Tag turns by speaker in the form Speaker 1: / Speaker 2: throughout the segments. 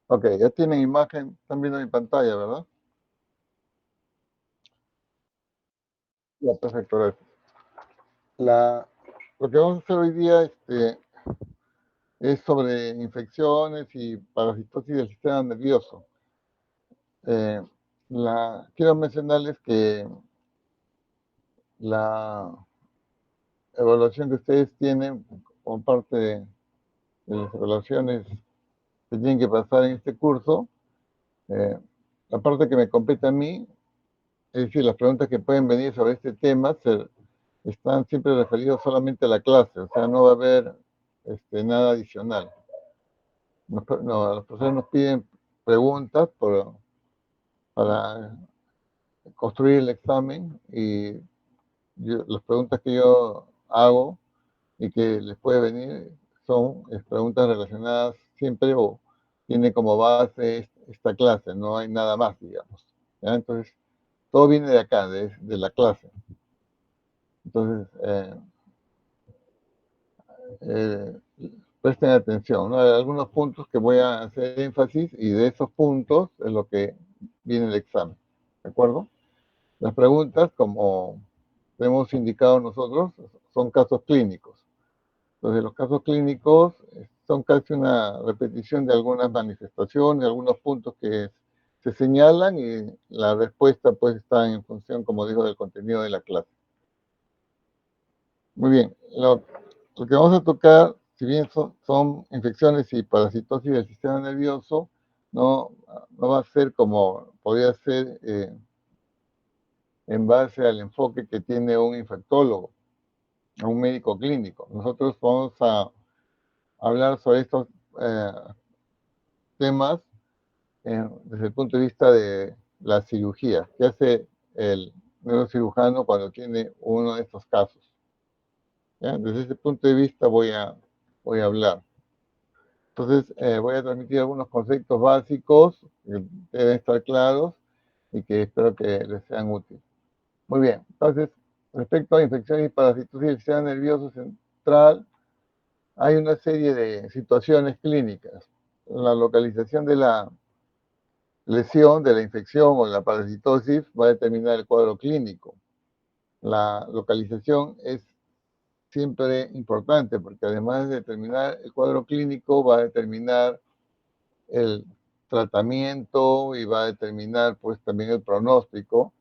Speaker 1: Ok, ya tienen imagen, están viendo mi pantalla, ¿verdad? Ya, perfecto, gracias. Lo que vamos a hacer hoy día es sobre infecciones y parasitosis del sistema nervioso. Eh, quiero mencionarles que la evaluación que ustedes tienen como parte de las evaluaciones que tienen que pasar en este curso, eh, la parte que me compete a mí, es decir, las preguntas que pueden venir sobre este tema, están siempre referidos solamente a la clase, o sea, no va a haber nada adicional. No, los profesores nos piden preguntas para construir el examen y las preguntas que yo hago y que les puede venir son preguntas relacionadas siempre o tiene como base esta clase, no hay nada más, digamos. ¿Ya? Entonces, todo viene de acá, de la clase. Entonces, eh, presten atención, ¿no? Hay algunos puntos que voy a hacer énfasis y de esos puntos es lo que viene el examen, ¿de acuerdo? Las preguntas, como hemos indicado nosotros, son casos clínicos. Entonces, los casos clínicos son casi una repetición de algunas manifestaciones, algunos puntos que se señalan y la respuesta pues está en función, como digo, del contenido de la clase. Muy bien, lo que vamos a tocar, si bien son infecciones y parasitosis del sistema nervioso, no, no va a ser como podría ser en base al enfoque que tiene un infectólogo, un médico clínico. Nosotros vamos a hablar sobre estos eh, temas desde el punto de vista de la cirugía. ¿Qué hace el neurocirujano cuando tiene uno de estos casos? ¿Ya? Desde ese punto de vista voy a hablar. Entonces, voy a transmitir algunos conceptos básicos que deben estar claros y que espero que les sean útiles. Muy bien, entonces, respecto a infecciones y parasitosis del sistema nervioso central, hay una serie de situaciones clínicas. La localización de la lesión, de la infección o la parasitosis va a determinar el cuadro clínico. La localización es siempre importante porque además de determinar el cuadro clínico, va a determinar el tratamiento y va a determinar pues también el pronóstico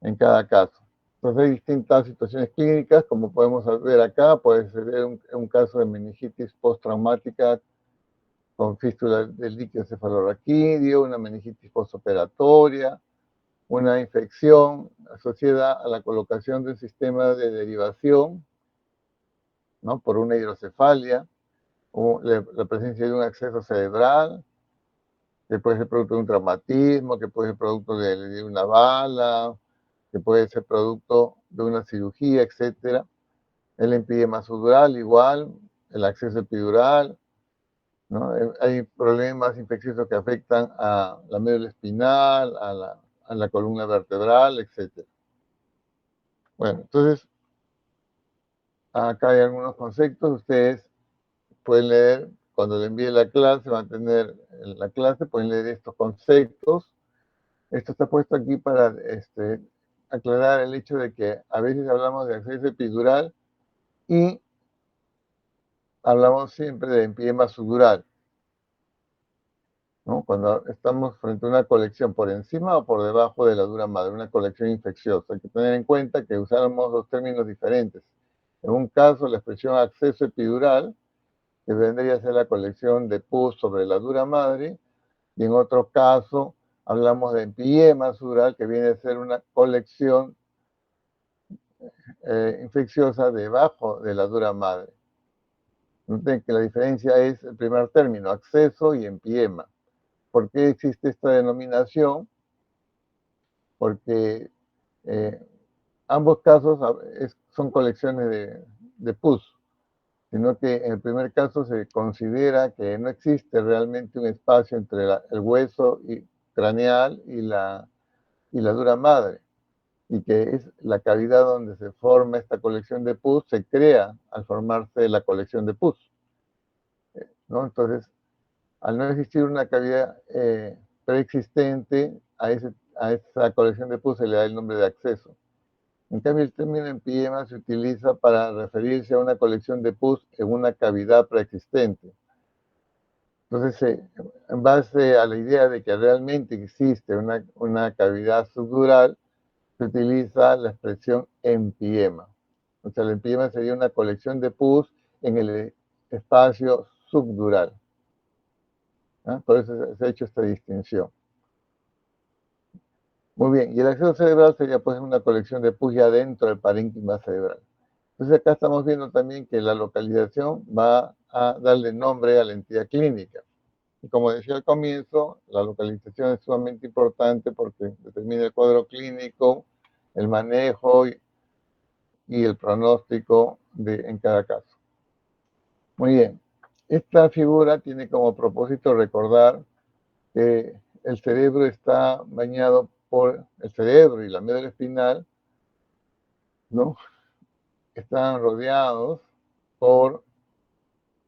Speaker 1: en cada caso. Entonces hay distintas situaciones clínicas, como podemos ver acá, puede ser un caso de meningitis postraumática con fístula del líquido cefalorraquídeo, una meningitis postoperatoria, una infección asociada a la colocación del sistema de derivación, ¿no? Por una hidrocefalia, o la presencia de un acceso cerebral, que puede ser producto de un traumatismo, que puede ser producto de una bala, que puede ser producto de una cirugía, etcétera. El empedema subdural igual, el acceso epidural, ¿no? Hay problemas infecciosos que afectan a la médula espinal, a la columna vertebral, etcétera. Bueno, entonces, acá hay algunos conceptos, ustedes pueden leer, cuando le envíe la clase, van a tener la clase, pueden leer estos conceptos. Esto está puesto aquí para aclarar el hecho de que a veces hablamos de acceso epidural y hablamos siempre de empedema subdural, ¿no? Cuando estamos frente a una colección por encima o por debajo de la dura madre, una colección infecciosa. Hay que tener en cuenta que usamos dos términos diferentes. En un caso, la expresión acceso epidural, que vendría a ser la colección de pus sobre la dura madre, y en otro caso hablamos de empedema subdural, que viene a ser una colección infecciosa debajo de la dura madre. Noten que la diferencia es el primer término, acceso y empedema. ¿Por qué existe esta denominación? Porque ambos casos son colecciones de pus, sino que en el primer caso se considera que no existe realmente un espacio entre el hueso craneal y la dura madre, y que es la cavidad donde se forma esta colección de pus, se crea al formarse la colección de pus, ¿no? Entonces, al no existir una cavidad preexistente, a esa colección de pus se le da el nombre de acceso. En cambio, el término empyema se utiliza para referirse a una colección de pus en una cavidad preexistente. Entonces, en base a la idea de que realmente existe una cavidad subdural, se utiliza la expresión empyema. O sea, el empyema sería una colección de pus en el espacio subdural. ¿Ah? Por eso se ha hecho esta distinción. Muy bien, y el acceso cerebral sería pues una colección de pus ya dentro del parénquima cerebral. Entonces acá estamos viendo también que la localización va a darle nombre a la entidad clínica. Y como decía al comienzo, la localización es sumamente importante porque determina el cuadro clínico, el manejo y el pronóstico en cada caso. Muy bien, esta figura tiene como propósito recordar que el cerebro está bañado por el cerebro y la médula espinal, ¿no? Están rodeados por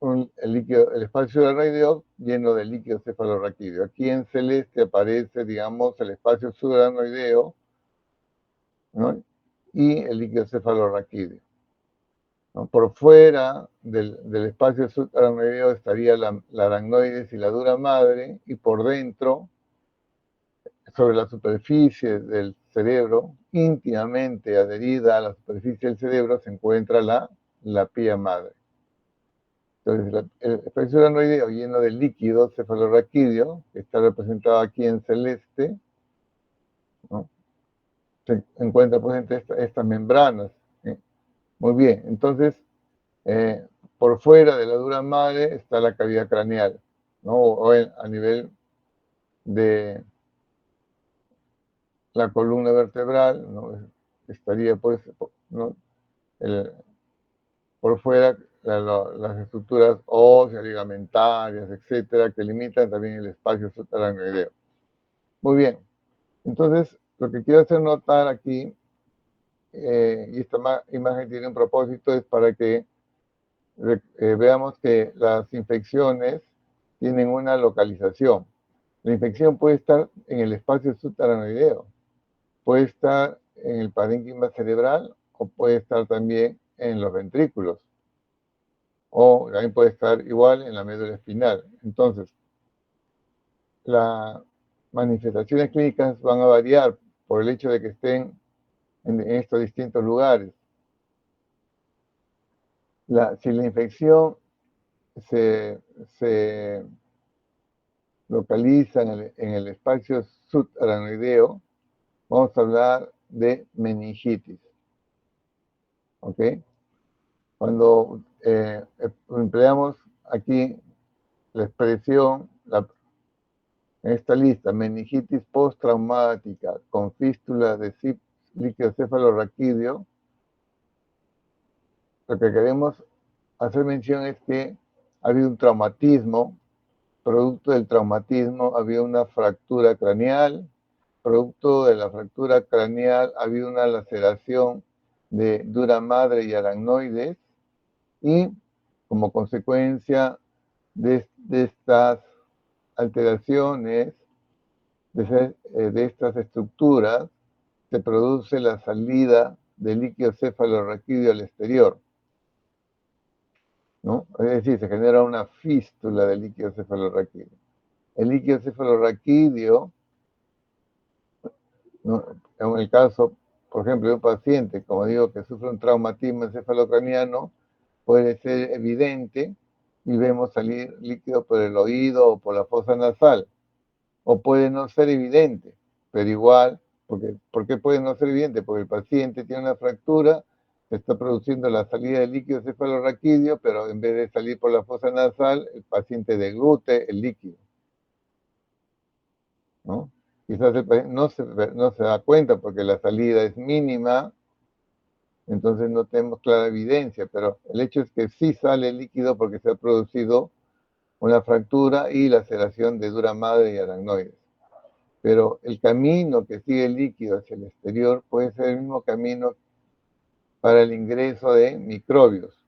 Speaker 1: el espacio subaracnoideo lleno de líquido cefalorraquídeo. Aquí en celeste aparece, digamos, el espacio subaracnoideo, ¿no? Y el líquido cefalorraquídeo, ¿no? Por fuera del espacio subaracnoideo estaría la aracnoides y la dura madre, y por dentro, sobre la superficie del cerebro, íntimamente adherida a la superficie del cerebro, se encuentra la pía madre. Entonces, el espacio uranoideo lleno de líquido cefalorraquídeo, que está representado aquí en celeste, ¿no? Se encuentra pues entre estas membranas. ¿Sí? Muy bien, entonces, por fuera de la dura madre está la cavidad craneal, ¿no? A nivel de la columna vertebral, ¿no? Estaría pues, ¿no? Por fuera las estructuras óseas, ligamentarias, etcétera, que limitan también el espacio subaracnoideo. Muy bien, entonces lo que quiero hacer notar aquí, y esta imagen tiene un propósito, es para que veamos que las infecciones tienen una localización. La infección puede estar en el espacio subaracnoideo, puede estar en el parénquima cerebral o puede estar también en los ventrículos, o también puede estar igual en la médula espinal. Entonces, las manifestaciones clínicas van a variar por el hecho de que estén en estos distintos lugares. Si la infección se localiza en el espacio subaracnoideo, vamos a hablar de meningitis. ¿Ok? Cuando empleamos aquí la expresión, en esta lista, meningitis postraumática con fístula de líquido cefalorraquídeo, lo que queremos hacer mención es que ha habido un traumatismo, producto del traumatismo había una fractura craneal, producto de la fractura craneal había una laceración de dura madre y aracnoides, y como consecuencia de estas alteraciones, de estas estructuras, se produce la salida de líquido cefalorraquídeo al exterior, ¿no? Es decir, se genera una fístula de líquido cefalorraquídeo. El líquido cefalorraquídeo, ¿no? En el caso, por ejemplo, de un paciente, como digo, que sufre un traumatismo encefalocraniano, puede ser evidente y vemos salir líquido por el oído o por la fosa nasal, o puede no ser evidente, pero igual, ¿por qué puede no ser evidente? Porque el paciente tiene una fractura, se está produciendo la salida de líquido cefalorraquídeo, pero en vez de salir por la fosa nasal, el paciente deglute el líquido, ¿no? Quizás el paciente no se da cuenta porque la salida es mínima, entonces no tenemos clara evidencia, pero el hecho es que sí sale el líquido porque se ha producido una fractura y laceración de dura madre y aracnoides. Pero el camino que sigue el líquido hacia el exterior puede ser el mismo camino para el ingreso de microbios.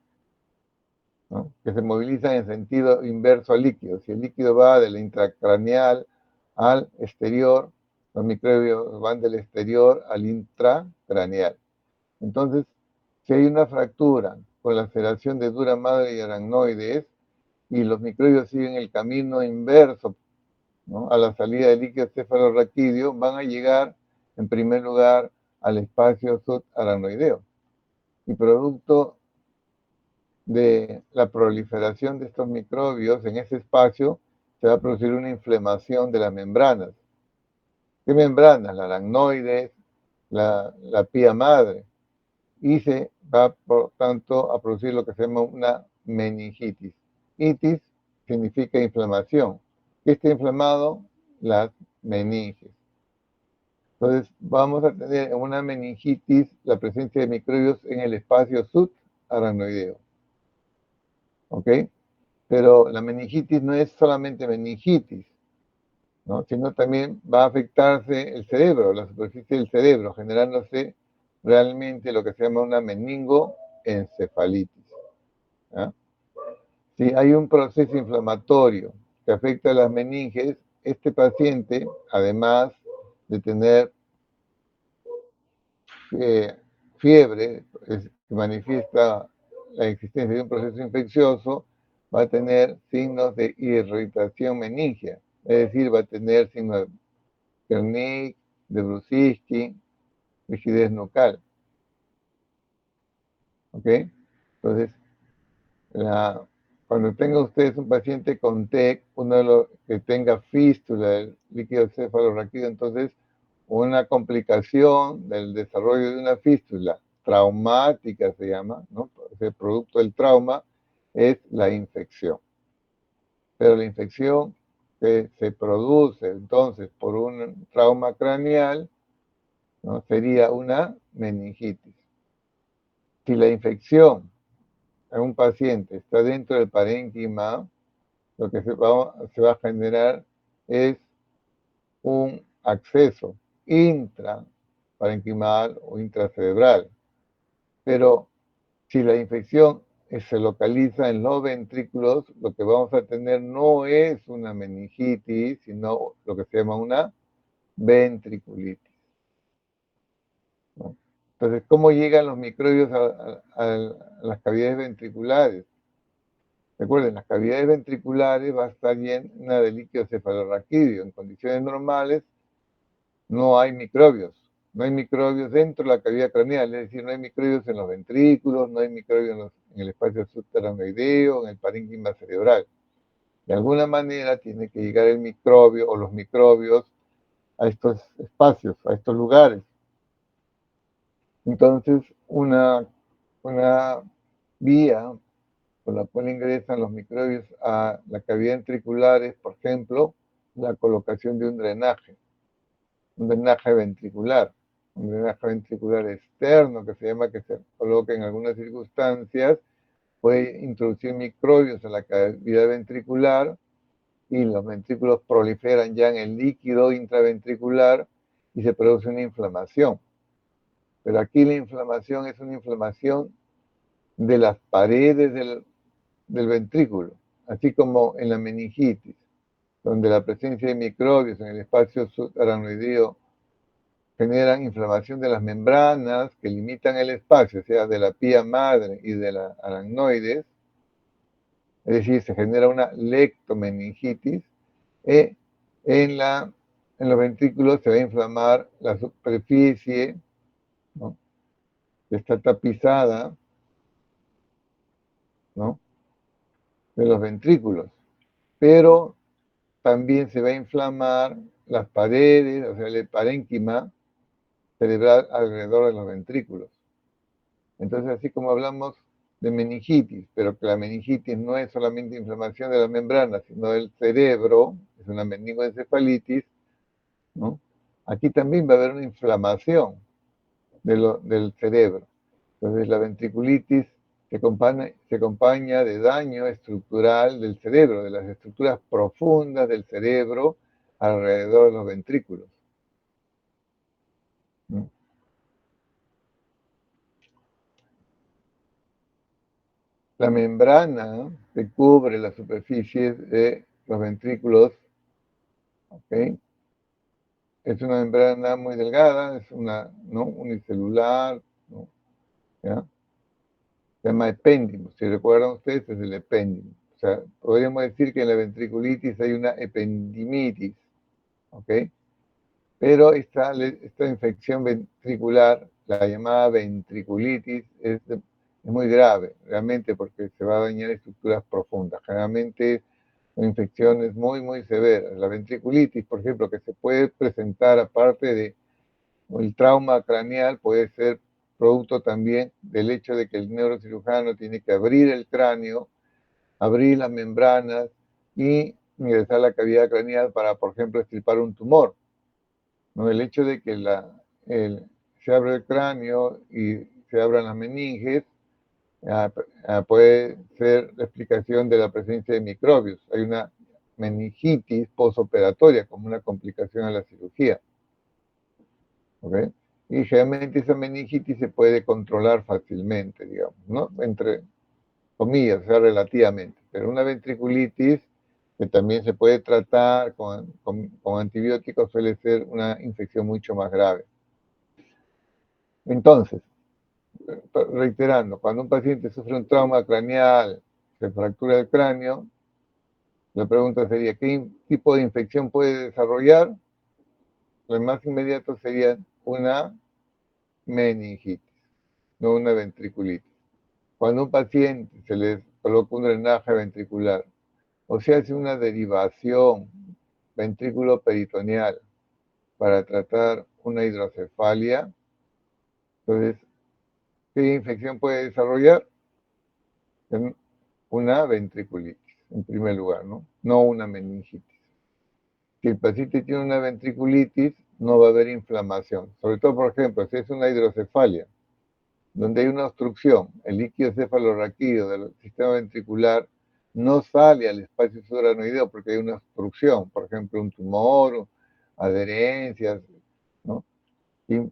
Speaker 1: ¿no? Que se movilizan en sentido inverso al líquido. Si el líquido va del intracraneal al exterior, los microbios van del exterior al intracraneal. Entonces, si hay una fractura con la laceración de dura madre y aracnoides y los microbios siguen el camino inverso, ¿no?, a la salida del líquido cefalorraquídeo, van a llegar en primer lugar al espacio subaracnoideo. Y producto de la proliferación de estos microbios en ese espacio, se va a producir una inflamación de las membranas. ¿Qué membranas? La aracnoides, la pía madre. Y se va, por tanto, a producir lo que se llama una meningitis. Itis significa inflamación. ¿Qué está inflamado? Las meninges. Entonces, vamos a tener en una meningitis la presencia de microbios en el espacio subaracnoideo. ¿Ok? Pero la meningitis no es solamente meningitis, ¿no?, sino también va a afectarse el cerebro, la superficie del cerebro, generándose realmente lo que se llama una meningoencefalitis. ¿Ya? Si hay un proceso inflamatorio que afecta a las meninges, este paciente, además de tener fiebre, que manifiesta la existencia de un proceso infeccioso, va a tener signos de irritación meningea, es decir, va a tener signos de Kernick, de Brusitsky, rigidez nucal. ¿Ok? Entonces, cuando tenga ustedes un paciente con TEC, uno de los que tenga fístula del líquido cefalorraquídeo, entonces una complicación del desarrollo de una fístula traumática se llama, ¿no?, el producto del trauma es la infección. Pero la infección que se produce entonces por un trauma craneal, ¿no?, sería una meningitis. Si la infección en un paciente está dentro del parénquima, lo que se va a generar es un acceso intraparenquimal o intracerebral. Pero si la infección se localiza en los ventrículos, lo que vamos a tener no es una meningitis, sino lo que se llama una ventriculitis, ¿no? Entonces, ¿cómo llegan los microbios a las cavidades ventriculares? Recuerden, las cavidades ventriculares va a estar llena de líquido cefalorraquídeo. En condiciones normales no hay microbios. No hay microbios dentro de la cavidad craneal, es decir, no hay microbios en los ventrículos, no hay microbios en el espacio subaracnoideo, en el parénquima cerebral. De alguna manera tiene que llegar el microbio o los microbios a estos espacios, a estos lugares. Entonces, una vía por la cual ingresan los microbios a la cavidad ventricular es, por ejemplo, la colocación de un drenaje ventricular, un drenaje ventricular externo que se llama, que se coloca en algunas circunstancias, puede introducir microbios en la cavidad ventricular y los ventrículos proliferan ya en el líquido intraventricular y se produce una inflamación. Pero aquí la inflamación es una inflamación de las paredes del ventrículo, así como en la meningitis, donde la presencia de microbios en el espacio subaracnoideo generan inflamación de las membranas que limitan el espacio, o sea, de la pía madre y de la aracnoides, es decir, se genera una lectomeningitis, y en los ventrículos se va a inflamar la superficie, ¿no?, que está tapizada, ¿no?, de los ventrículos, pero también se va a inflamar las paredes, o sea, el parénquima cerebral alrededor de los ventrículos. Entonces, así como hablamos de meningitis, pero que la meningitis no es solamente inflamación de las membranas, sino del cerebro, es una meningoencefalitis, ¿no?, aquí también va a haber una inflamación del cerebro. Entonces, la ventriculitis se acompaña de daño estructural del cerebro, de las estructuras profundas del cerebro alrededor de los ventrículos. ¿No? La membrana que cubre la superficie de los ventrículos, ¿ok? Es una membrana muy delgada, es una, ¿no? Unicelular, ¿no? ¿Ya? Se llama epéndimo. Si recuerdan ustedes, es el epéndimo. O sea, podríamos decir que en la ventriculitis hay una ependimitis, ¿ok? Pero esta infección ventricular, la llamada ventriculitis, es muy grave, realmente, porque se va a dañar estructuras profundas. Generalmente son infecciones muy, muy severas. La ventriculitis, por ejemplo, que se puede presentar aparte de el trauma craneal, puede ser producto también del hecho de que el neurocirujano tiene que abrir el cráneo, abrir las membranas y ingresar a la cavidad craneal para, por ejemplo, extirpar un tumor, ¿no? El hecho de que se abre el cráneo y se abran las meninges puede ser la explicación de la presencia de microbios. Hay una meningitis posoperatoria como una complicación a la cirugía, ¿ok? Y generalmente esa meningitis se puede controlar fácilmente, digamos, ¿no? Entre comillas, o sea, relativamente. Pero una ventriculitis que también se puede tratar con antibióticos suele ser una infección mucho más grave. Entonces, reiterando, cuando un paciente sufre un trauma craneal, se fractura el cráneo, la pregunta sería, ¿qué tipo de infección puede desarrollar? Lo más inmediato sería una meningitis, no una ventriculitis. Cuando a un paciente se le coloca un drenaje ventricular o se hace una derivación ventrículo peritoneal para tratar una hidrocefalia, entonces, ¿qué infección puede desarrollar? Una ventriculitis, en primer lugar, ¿no? No una meningitis. Si el paciente tiene una ventriculitis, no va a haber inflamación. Sobre todo, por ejemplo, si es una hidrocefalia, donde hay una obstrucción, el líquido cefalorraquídeo del sistema ventricular no sale al espacio subaracnoideo porque hay una obstrucción, por ejemplo, un tumor, adherencias, ¿no? Y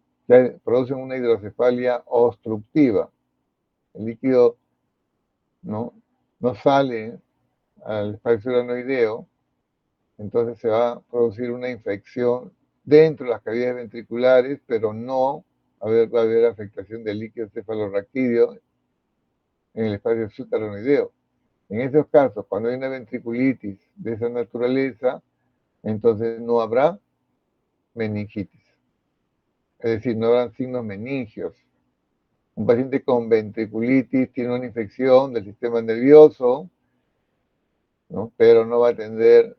Speaker 1: producen una hidrocefalia obstructiva. El líquido no sale al espacio subaracnoideo, entonces se va a producir una infección dentro de las cavidades ventriculares, pero no va a haber afectación del líquido cefalorraquídeo en el espacio subaracnoideo. En esos casos, cuando hay una ventriculitis de esa naturaleza, entonces no habrá meningitis. Es decir, no habrán signos meningios. Un paciente con ventriculitis tiene una infección del sistema nervioso, ¿no? Pero no va a tener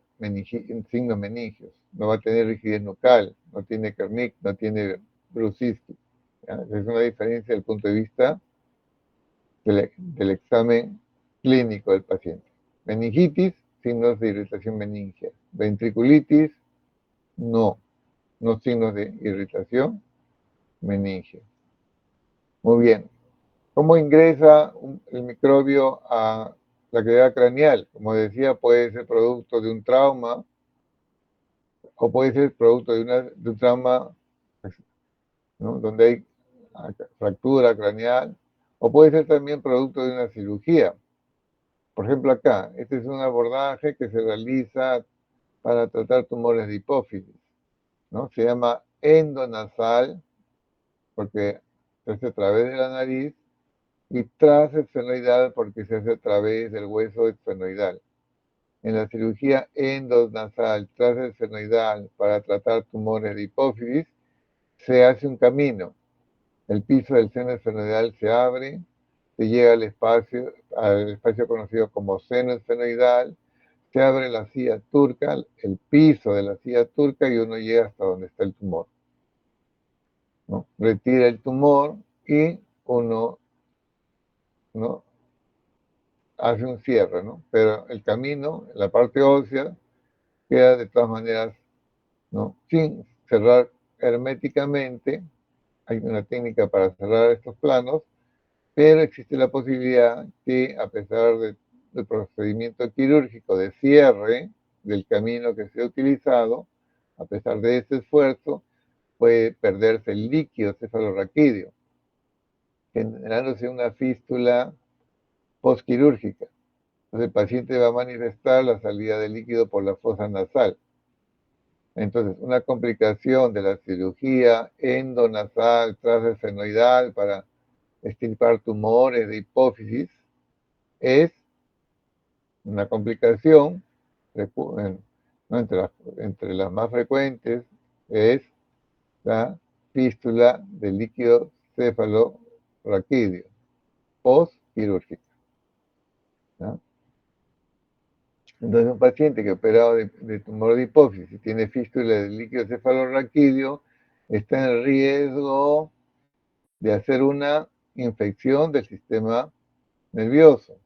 Speaker 1: signos meningios, no va a tener rigidez nucal, no tiene Kernick, no tiene brucistis. Es una diferencia desde el punto de vista del examen clínico del paciente. Meningitis, signos de irritación meningia. Ventriculitis, no signos de irritación meningia. Muy bien. ¿Cómo ingresa el microbio a la cavidad craneal? Como decía, puede ser producto de un trauma o puede ser producto de un trauma, ¿no? Donde hay fractura craneal, o puede ser también producto de una cirugía. Por ejemplo, acá, este es un abordaje que se realiza para tratar tumores de hipófisis, ¿no? Se llama endonasal porque se hace a través de la nariz y transesfenoidal porque se hace a través del hueso esfenoidal. En la cirugía endonasal transesfenoidal para tratar tumores de hipófisis se hace un camino. El piso del seno esfenoidal se abre, se llega al espacio conocido como seno esfenoidal, se abre la silla turca, el piso de la silla turca y uno llega hasta donde está el tumor, ¿no? Retira el tumor y uno, ¿no? Hace un cierre, ¿no? Pero el camino, la parte ósea, queda de todas maneras, ¿no? Sin cerrar herméticamente. Hay una técnica para cerrar estos planos, pero existe la posibilidad que a pesar del procedimiento quirúrgico de cierre del camino que se ha utilizado, a pesar de ese esfuerzo, puede perderse el líquido cefalorraquídeo, generándose una fístula postquirúrgica. Entonces el paciente va a manifestar la salida de líquido por la fosa nasal. Entonces, una complicación de la cirugía endonasal transesfenoidal para extirpar tumores de hipófisis es una complicación, ¿no? Entre las más frecuentes, es la fístula del líquido cefalorraquídeo postquirúrgica, ¿no? Entonces, un paciente que ha operado de tumor de hipófisis y tiene fístula del líquido cefalorraquídeo está en riesgo de hacer una infección del sistema nervioso,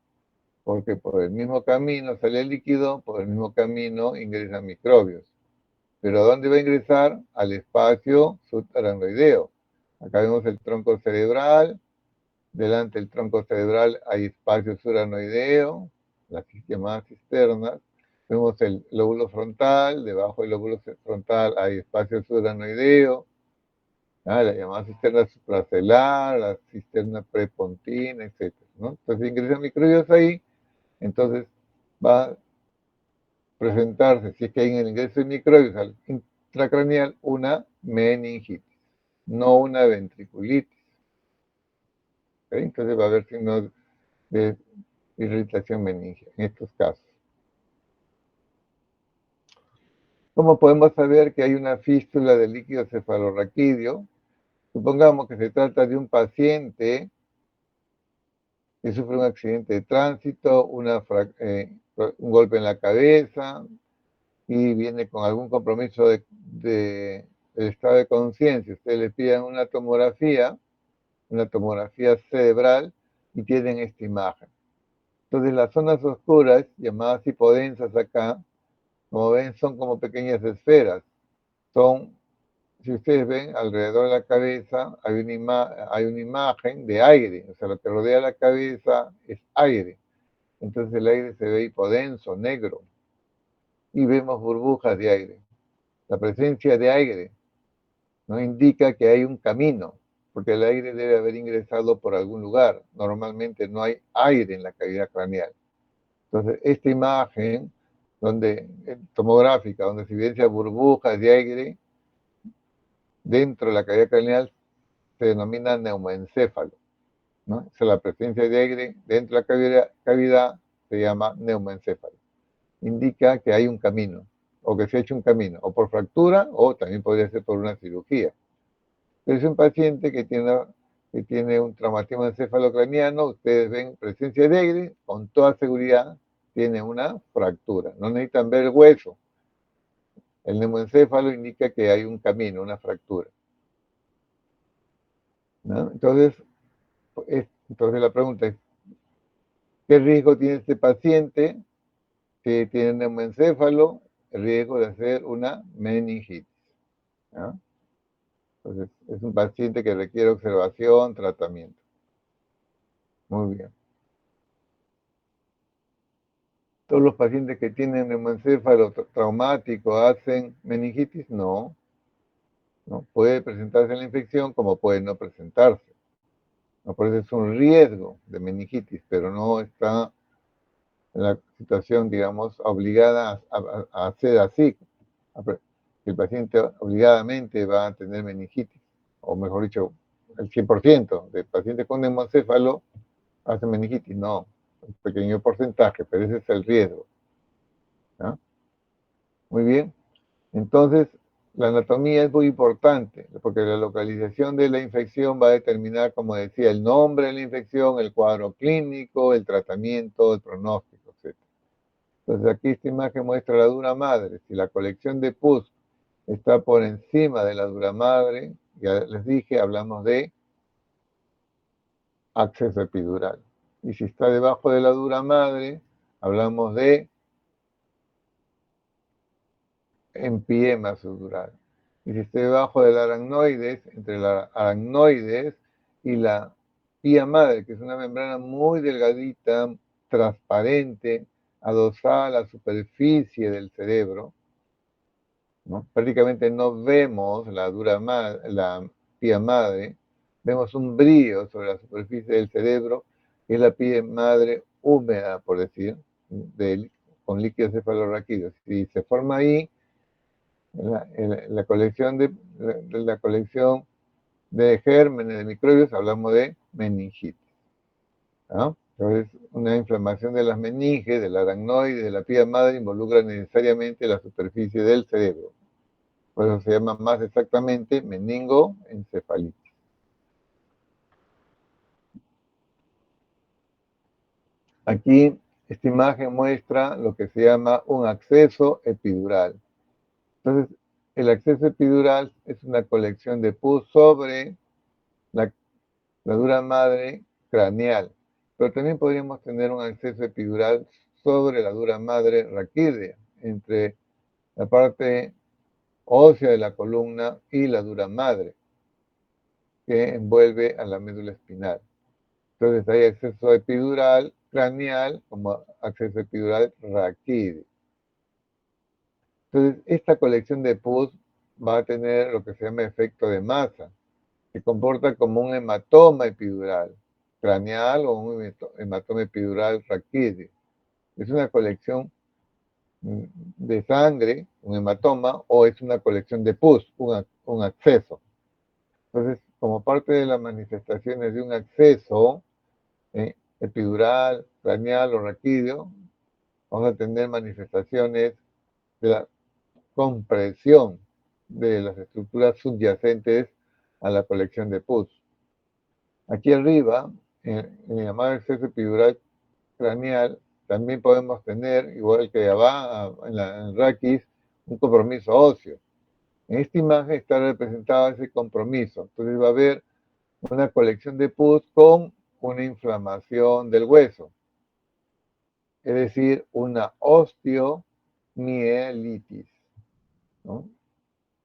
Speaker 1: porque por el mismo camino sale el líquido, por el mismo camino ingresan microbios. ¿Pero a dónde va a ingresar? Al espacio subaracnoideo. Acá vemos el tronco cerebral, delante del tronco cerebral hay espacio subaracnoideo, las llamadas cisternas. Vemos el lóbulo frontal, debajo del lóbulo frontal hay espacio subaracnoideo, la llamada cisterna supracelular, la cisterna prepontina, etc., ¿no? Entonces ingresan microbios ahí, entonces va a presentarse, si es que hay en el ingreso de microbios al intracraneal, una meningitis, no una ventriculitis. ¿Okay? Entonces va a haber signos de irritación meningia en estos casos. ¿Cómo podemos saber que hay una fístula del líquido cefalorraquídeo? Supongamos que se trata de un paciente que sufre un accidente de tránsito, un golpe en la cabeza y viene con algún compromiso de estado de conciencia. Ustedes le piden una tomografía cerebral y tienen esta imagen. Entonces las zonas oscuras, llamadas hipodensas acá, como ven, son como pequeñas esferas. Si ustedes ven, alrededor de la cabeza hay una imagen de aire, o sea, lo que rodea la cabeza es aire. Entonces el aire se ve hipodenso, negro, y vemos burbujas de aire. La presencia de aire no indica que hay un camino, porque el aire debe haber ingresado por algún lugar. Normalmente no hay aire en la cavidad craneal. Entonces, esta imagen tomográfica, donde se evidencia burbujas de aire dentro de la cavidad craneal, se denomina neumoencéfalo, ¿no? O sea, la presencia de aire dentro de la cavidad se llama neumoencéfalo. Indica que hay un camino, o que se ha hecho un camino, o por fractura, o también podría ser por una cirugía. Pero es un paciente que tiene un traumatismo encefalocraniano, ustedes ven presencia de aire, con toda seguridad tiene una fractura. No necesitan ver el hueso. El neumoencéfalo indica que hay un camino, una fractura, ¿no? Entonces la pregunta es, ¿qué riesgo tiene este paciente que tiene neumoencéfalo? El riesgo de hacer una meningitis, ¿no? Entonces, es un paciente que requiere observación, tratamiento. Muy bien. ¿Todos los pacientes que tienen neumoencéfalo traumático hacen meningitis? No. No. Puede presentarse la infección como puede no presentarse. No, por eso es un riesgo de meningitis, pero no está en la situación, digamos, obligada a hacer así. El paciente obligadamente va a tener meningitis, o mejor dicho, el 100% de pacientes con neumoencéfalo hacen meningitis. No, un pequeño porcentaje, pero ese es el riesgo, ¿no? Muy bien. Entonces, la anatomía es muy importante, porque la localización de la infección va a determinar, como decía, el nombre de la infección, el cuadro clínico, el tratamiento, el pronóstico, etc. Entonces, aquí esta imagen muestra la dura madre. Si la colección de pus está por encima de la dura madre, ya les dije, hablamos de acceso epidural. Y si está debajo de la dura madre, hablamos de empiema subdural. Y si está debajo del aracnoides, entre el aracnoides y la pía madre, que es una membrana muy delgadita, transparente, adosada a la superficie del cerebro, ¿no? Prácticamente no vemos la pía madre, vemos un brillo sobre la superficie del cerebro que es la piel madre húmeda, por decir, con líquido cefalorraquídeo. Si se forma ahí, la colección la colección de gérmenes, de microbios, hablamos de meningitis, ¿no? Entonces, una inflamación de las meninges, del aracnoide, de la pía madre, involucra necesariamente la superficie del cerebro. Por eso se llama más exactamente meningoencefalitis. Aquí, esta imagen muestra lo que se llama un acceso epidural. Entonces, el acceso epidural es una colección de pus sobre la dura madre craneal, pero también podríamos tener un acceso epidural sobre la dura madre raquídea, entre la parte ósea de la columna y la dura madre, que envuelve a la médula espinal. Entonces hay acceso epidural craneal como acceso epidural raquídeo. Entonces, esta colección de pus va a tener lo que se llama efecto de masa, se comporta como un hematoma epidural craneal o un hematoma epidural raquídeo. Es una colección de sangre, un hematoma, o es una colección de pus, un acceso. Entonces, como parte de las manifestaciones de un acceso epidural, craneal o raquídeo, vamos a tener manifestaciones de la compresión de las estructuras subyacentes a la colección de pus. Aquí arriba, en el llamado acceso epidural craneal, también podemos tener, igual que abajo en raquis, un compromiso óseo. En esta imagen está representado ese compromiso. Entonces va a haber una colección de pus con una inflamación del hueso, es decir, una osteomielitis, ¿no?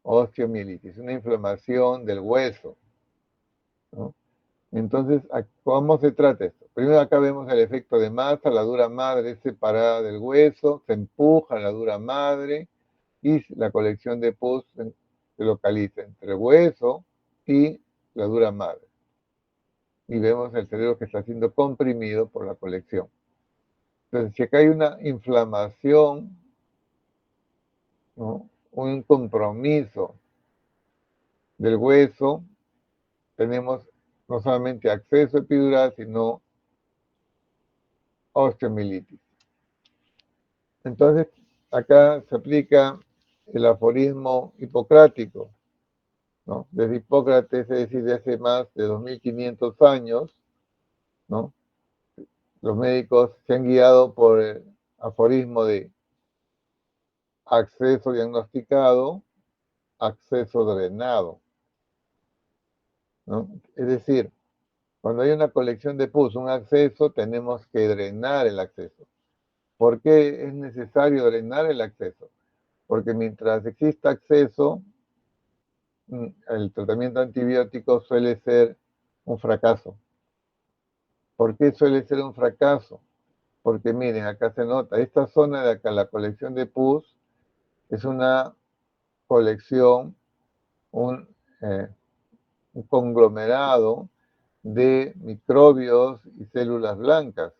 Speaker 1: Osteomielitis, una inflamación del hueso, ¿no? Entonces, ¿cómo se trata esto? Primero acá vemos el efecto de masa, la dura madre es separada del hueso, se empuja la dura madre y la colección de pus se localiza entre el hueso y la dura madre. Y vemos el cerebro que está siendo comprimido por la colección. Entonces, si acá hay una inflamación, ¿no? Un compromiso del hueso, tenemos no solamente acceso epidural, sino osteomielitis. Entonces, acá se aplica el aforismo hipocrático, ¿no? Desde Hipócrates, es decir, de hace más de 2500 años, ¿no? Los médicos se han guiado por el aforismo de acceso diagnosticado, acceso drenado, ¿no? Es decir, cuando hay una colección de pus, un acceso, tenemos que drenar el acceso. ¿Por qué es necesario drenar el acceso? Porque mientras exista acceso, el tratamiento antibiótico suele ser un fracaso. ¿Por qué suele ser un fracaso? Porque miren, acá se nota, esta zona de acá, la colección de pus, es una colección, un, eh, un conglomerado de microbios y células blancas.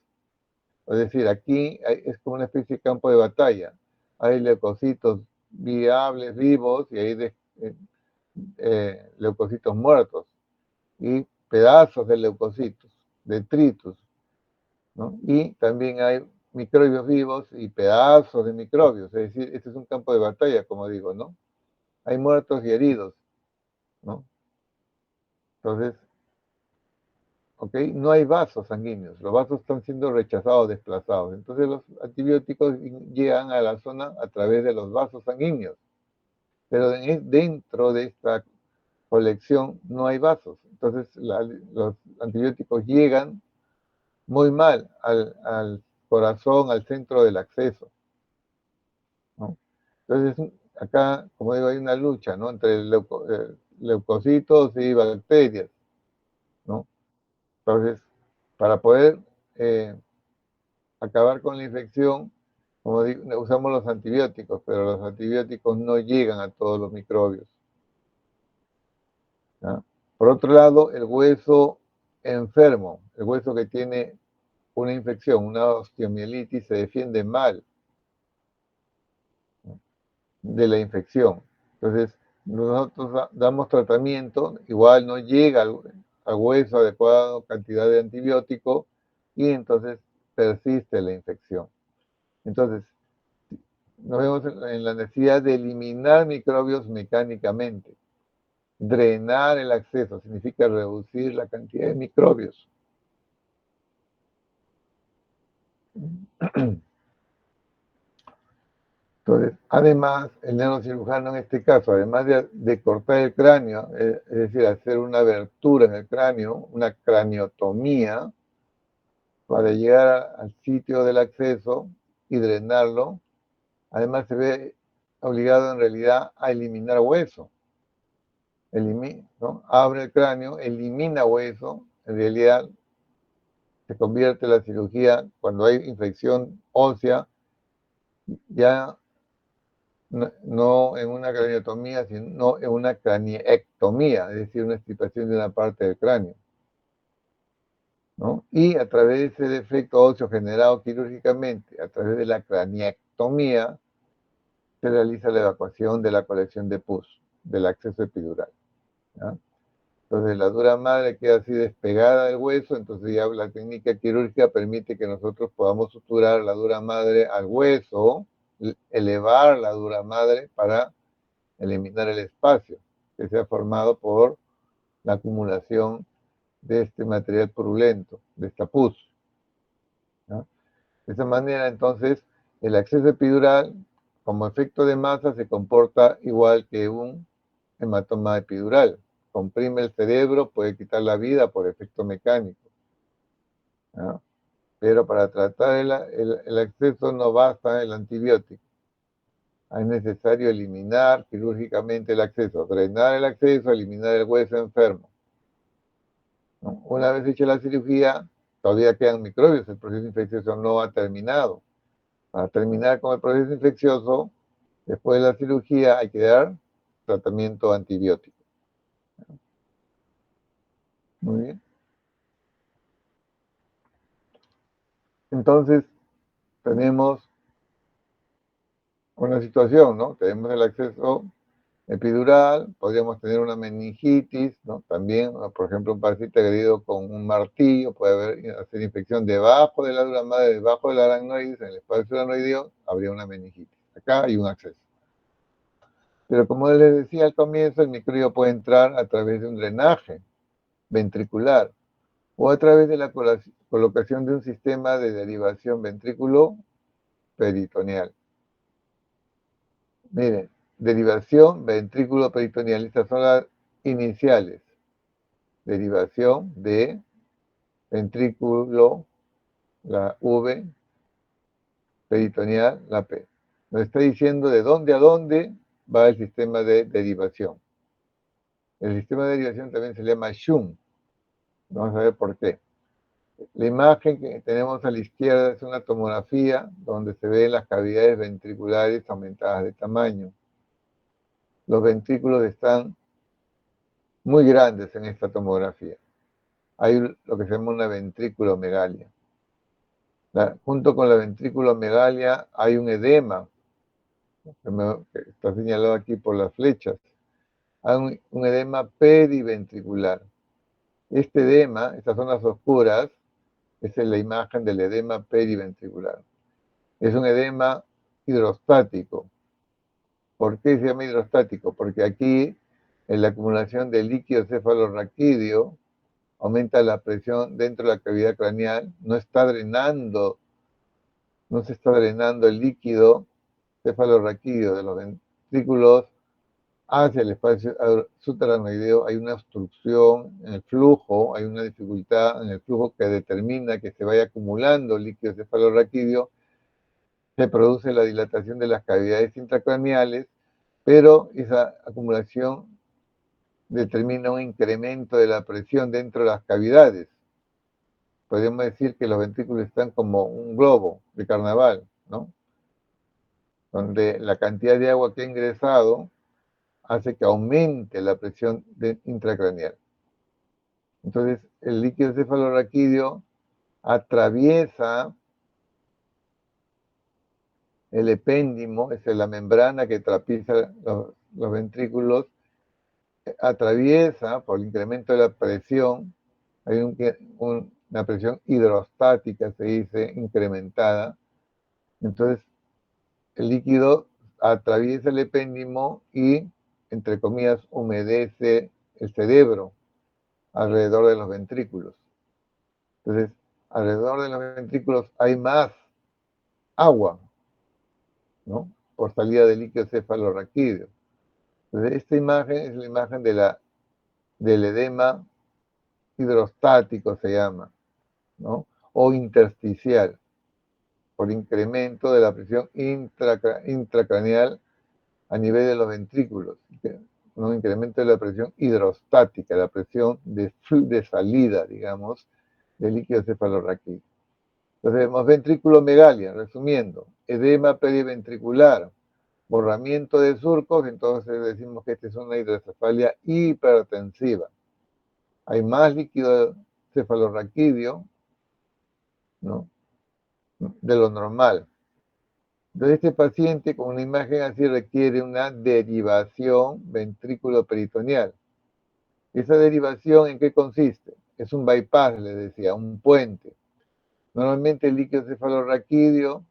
Speaker 1: Es decir, aquí es como una especie de campo de batalla. Hay leucocitos viables, vivos, y hay leucocitos muertos, y pedazos de leucocitos, detritus, ¿no? Y también hay microbios vivos y pedazos de microbios. Es decir, este es un campo de batalla, como digo, ¿no? Hay muertos y heridos, ¿no? Entonces, ¿ok? No hay vasos sanguíneos, los vasos están siendo rechazados, desplazados. Entonces los antibióticos llegan a la zona a través de los vasos sanguíneos. Pero dentro de esta colección no hay vasos. Entonces los antibióticos llegan muy mal al corazón, al centro del acceso, ¿no? Entonces acá, como digo, hay una lucha, ¿no? Entre leucocitos y bacterias, ¿no? Entonces, para poder acabar con la infección, como digo, usamos los antibióticos, pero los antibióticos no llegan a todos los microbios, ¿ya? Por otro lado, el hueso enfermo, el hueso que tiene una infección, una osteomielitis, se defiende mal de la infección. Entonces, nosotros damos tratamiento, igual no llega al hueso adecuada cantidad de antibiótico y entonces persiste la infección. Entonces, nos vemos en la necesidad de eliminar microbios mecánicamente. Drenar el acceso significa reducir la cantidad de microbios. Entonces, además, el neurocirujano en este caso, además de cortar el cráneo, es decir, hacer una abertura en el cráneo, una craniotomía, para llegar al sitio del acceso y drenarlo, además se ve obligado en realidad a eliminar hueso. ¿No? Abre el cráneo, elimina hueso, en realidad se convierte la cirugía, cuando hay infección ósea, ya no en una craniotomía, sino en una craniectomía, es decir, una extirpación de una parte del cráneo, ¿no? Y a través de ese defecto óseo generado quirúrgicamente, a través de la craniectomía, se realiza la evacuación de la colección de pus, del acceso epidural, ¿ya? Entonces la dura madre queda así despegada del hueso, entonces ya la técnica quirúrgica permite que nosotros podamos suturar la dura madre al hueso, elevar la dura madre para eliminar el espacio que se ha formado por la acumulación de este material purulento, de esta pus, ¿no? De esa manera, entonces, el acceso epidural, como efecto de masa, se comporta igual que un hematoma epidural. Comprime el cerebro, puede quitar la vida por efecto mecánico, ¿no? Pero para tratar el acceso no basta el antibiótico. Es necesario eliminar quirúrgicamente el acceso, drenar el acceso, eliminar el hueso enfermo, ¿no? Una vez hecha la cirugía, todavía quedan microbios, el proceso infeccioso no ha terminado. Para terminar con el proceso infeccioso, después de la cirugía hay que dar tratamiento antibiótico. Muy bien. Entonces, tenemos una situación, ¿no? Tenemos el acceso epidural, podríamos tener una meningitis, ¿no? También, por ejemplo, un paciente agredido con un martillo, puede hacer infección debajo de la dura madre, debajo del aracnoides, en el espacio aracnoideo, habría una meningitis. Acá hay un acceso. Pero como les decía al comienzo, el microbio puede entrar a través de un drenaje ventricular o a través de la colocación de un sistema de derivación ventrículo-peritoneal. Miren, derivación ventrículo-peritoneal, estas son las iniciales. Derivación de ventrículo, la V, peritoneal, la P. Nos está diciendo de dónde a dónde va el sistema de derivación. El sistema de derivación también se llama Schum. Vamos a ver por qué. La imagen que tenemos a la izquierda es una tomografía donde se ven las cavidades ventriculares aumentadas de tamaño. Los ventrículos están muy grandes en esta tomografía. Hay lo que se llama una ventrículomegalia. Junto con la ventrículomegalia hay un edema, que está señalado aquí por las flechas. Hay un edema periventricular. Este edema, estas zonas oscuras, esa es la imagen del edema periventricular. Es un edema hidrostático. ¿Por qué se llama hidrostático? Porque aquí, en la acumulación de líquido cefalorraquídeo, aumenta la presión dentro de la cavidad craneal, no se está drenando el líquido cefalorraquídeo de los ventrículos hacia el espacio subaracnoideo. Hay una obstrucción en el flujo, hay una dificultad en el flujo que determina que se vaya acumulando líquido cefalorraquídeo. Se produce la dilatación de las cavidades intracraneales, pero esa acumulación determina un incremento de la presión dentro de las cavidades. Podríamos decir que los ventrículos están como un globo de carnaval, ¿no? Donde la cantidad de agua que ha ingresado hace que aumente la presión intracraneal. Entonces, el líquido cefalorraquídeo atraviesa el epéndimo, es la membrana que tapiza los ventrículos, atraviesa por el incremento de la presión, hay una presión hidrostática, se dice, incrementada. Entonces, el líquido atraviesa el epéndimo y, entre comillas, humedece el cerebro alrededor de los ventrículos. Entonces, alrededor de los ventrículos hay más agua, ¿no? Por salida del líquido cefalorraquídeo. Entonces, esta imagen es la imagen del edema hidrostático, se llama, ¿no? O intersticial, por incremento de la presión intracraneal a nivel de los ventrículos, un incremento de la presión hidrostática, la presión de salida, digamos, del líquido cefalorraquídeo. Entonces vemos ventriculomegalia, resumiendo, edema periventricular, borramiento de surcos, entonces decimos que esta es una hidrocefalia hipertensiva. Hay más líquido cefalorraquídeo, ¿no?, de lo normal. Entonces, este paciente con una imagen así requiere una derivación ventrículo-peritoneal. ¿Esa derivación en qué consiste? Es un bypass, les decía, un puente. Normalmente el líquido cefalorraquídeo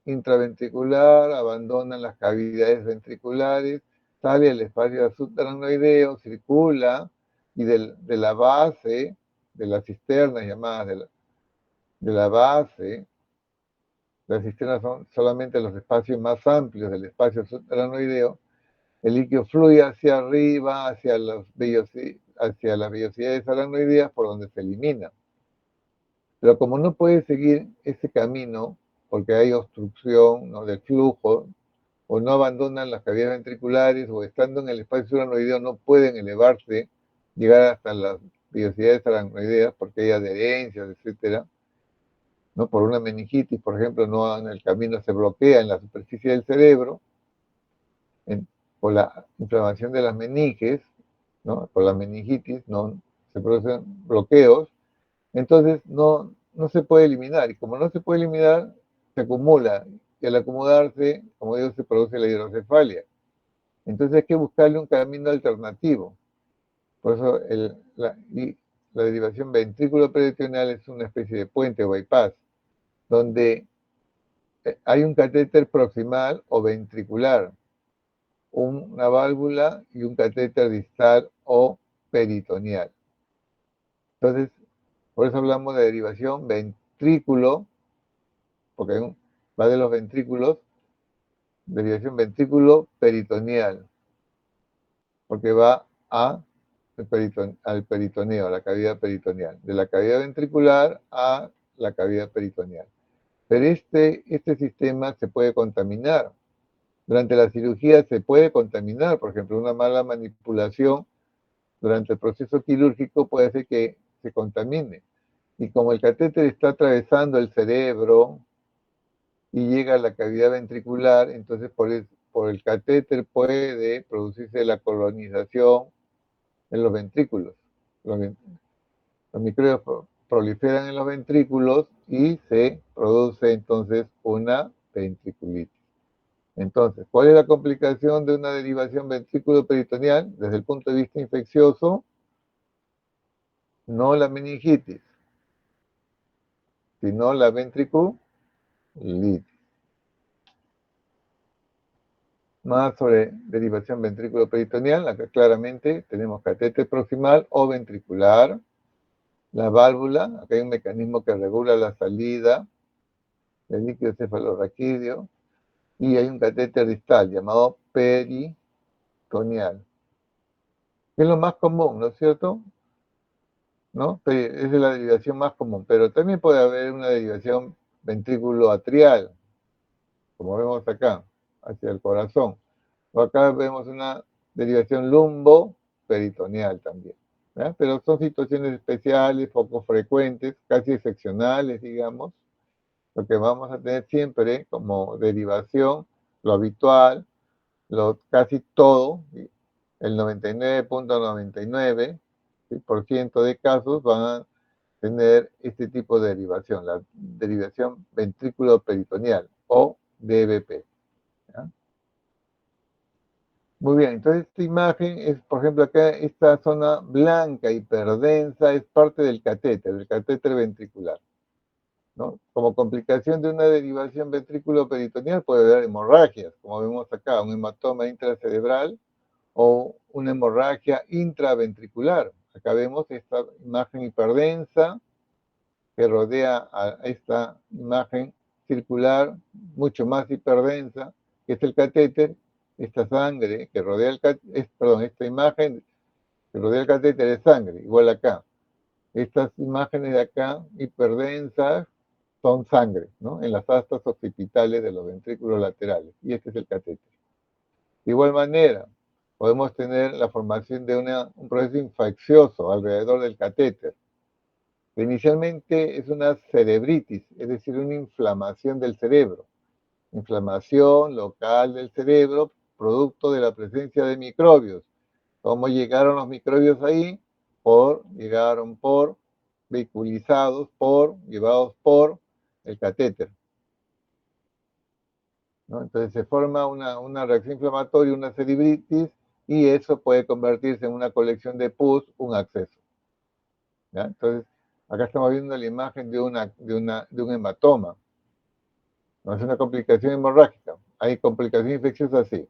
Speaker 1: intraventricular abandona las cavidades ventriculares, sale al espacio subaracnoideo, circula y de la base, de las cisternas llamadas de la base, las cisternas son solamente los espacios más amplios del espacio subaracnoideo, el líquido fluye hacia arriba, hacia las vellosidades aracnoideas por donde se elimina. Pero como no puede seguir ese camino, porque hay obstrucción, ¿no?, del flujo, o no abandonan las cavidades ventriculares, o estando en el espacio subaracnoideo no pueden elevarse, llegar hasta las vellosidades aracnoideas, porque hay adherencias, etcétera, ¿no? Por una meningitis, por ejemplo, no en el camino se bloquea en la superficie del cerebro, por la inflamación de las meninges, ¿no?, por la meningitis, ¿no?, se producen bloqueos, entonces no se puede eliminar, y como no se puede eliminar, se acumula, y al acumularse, como digo, se produce la hidrocefalia. Entonces hay que buscarle un camino alternativo. Por eso la derivación ventrículo-peritoneal es una especie de puente o bypass, donde hay un catéter proximal o ventricular, una válvula y un catéter distal o peritoneal. Entonces, por eso hablamos de derivación ventrículo, porque va de los ventrículos, derivación ventrículo-peritoneal, porque va al peritoneo, a la cavidad peritoneal, de la cavidad ventricular a la cavidad peritoneal. Pero este sistema se puede contaminar. Durante la cirugía se puede contaminar, por ejemplo, una mala manipulación durante el proceso quirúrgico puede hacer que se contamine. Y como el catéter está atravesando el cerebro y llega a la cavidad ventricular, entonces por el catéter puede producirse la colonización en los ventrículos. Los microbios proliferan en los ventrículos y se produce entonces una ventriculitis. Entonces, ¿cuál es la complicación de una derivación ventrículo-peritoneal? Desde el punto de vista infeccioso, no la meningitis, sino la ventriculitis. Más sobre derivación ventrículo-peritoneal, acá claramente tenemos catéter proximal o ventricular, la válvula, acá hay un mecanismo que regula la salida del líquido cefalorraquídeo, y hay un catéter distal llamado peritoneal, que es lo más común, ¿no es cierto?, ¿no? Es de la derivación más común, pero también puede haber una derivación ventrículo atrial, como vemos acá, hacia el corazón. O acá vemos una derivación lumbo-peritoneal también, ¿verdad? Pero son situaciones especiales, poco frecuentes, casi excepcionales, digamos. Lo que vamos a tener siempre como derivación, lo habitual, casi todo, el 99.99% de casos van a tener este tipo de derivación, la derivación ventrículo-peritoneal o DVP. ¿Ya? Muy bien, entonces esta imagen es, por ejemplo, acá esta zona blanca hiperdensa es parte del catéter ventricular, ¿no? Como complicación de una derivación ventrículo-peritoneal puede haber hemorragias, como vemos acá, un hematoma intracerebral o una hemorragia intraventricular. Acá vemos esta imagen hiperdensa que rodea a esta imagen circular mucho más hiperdensa, que es el catéter. Esta sangre que rodea el catéter, perdón, esta imagen que rodea el catéter es sangre, igual acá. Estas imágenes de acá, hiperdensas, son sangre, ¿no? En las astas occipitales de los ventrículos laterales. Y este es el catéter. De igual manera, podemos tener la formación de un proceso infeccioso alrededor del catéter. Inicialmente es una cerebritis, es decir, una inflamación del cerebro. Inflamación local del cerebro, producto de la presencia de microbios. ¿Cómo llegaron los microbios ahí? Llegaron por, llevados por el catéter, ¿no? Entonces se forma una reacción inflamatoria, una cerebritis, y eso puede convertirse en una colección de pus, un absceso. ¿Ya? Entonces, acá estamos viendo la imagen de un hematoma. No es una complicación hemorrágica. Hay complicación infecciosa, sí.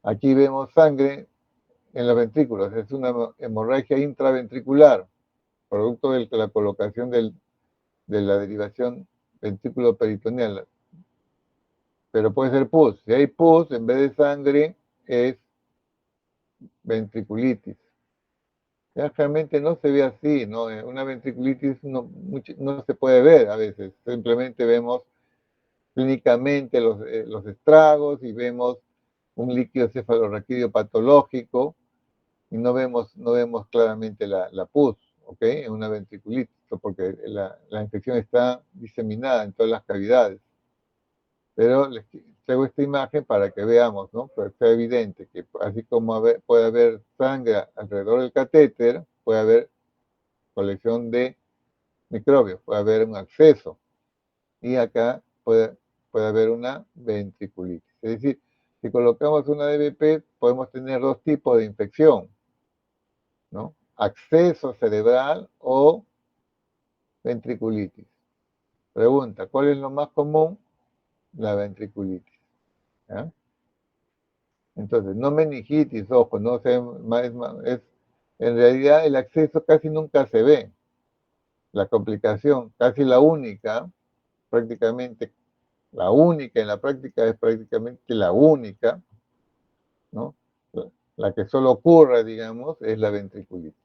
Speaker 1: Aquí vemos sangre en los ventrículos. Es una hemorragia intraventricular, producto de la colocación de la derivación ventrículo-peritoneal. Pero puede ser pus. Si hay pus, en vez de sangre, es ventriculitis. Ya realmente no se ve así, ¿no? Una ventriculitis no se puede ver a veces. Simplemente vemos clínicamente los estragos y vemos un líquido cefalorraquídeo patológico y no vemos claramente la pus, ¿ok? En una ventriculitis, porque la infección está diseminada en todas las cavidades. Pero les traigo esta imagen para que veamos, ¿no? Para que sea evidente que así como puede haber sangre alrededor del catéter, puede haber colección de microbios, puede haber un acceso. Y acá puede haber una ventriculitis. Es decir, si colocamos una DVP, podemos tener dos tipos de infección, ¿no? Acceso cerebral o ventriculitis. Pregunta, ¿cuál es lo más común? La ventriculitis. ¿Ya? Entonces, no meningitis, ojo, no sé, en realidad el acceso casi nunca se ve. La complicación, casi la única, prácticamente la única en la práctica es prácticamente la única, ¿no? La que solo ocurre, digamos, es la ventriculitis.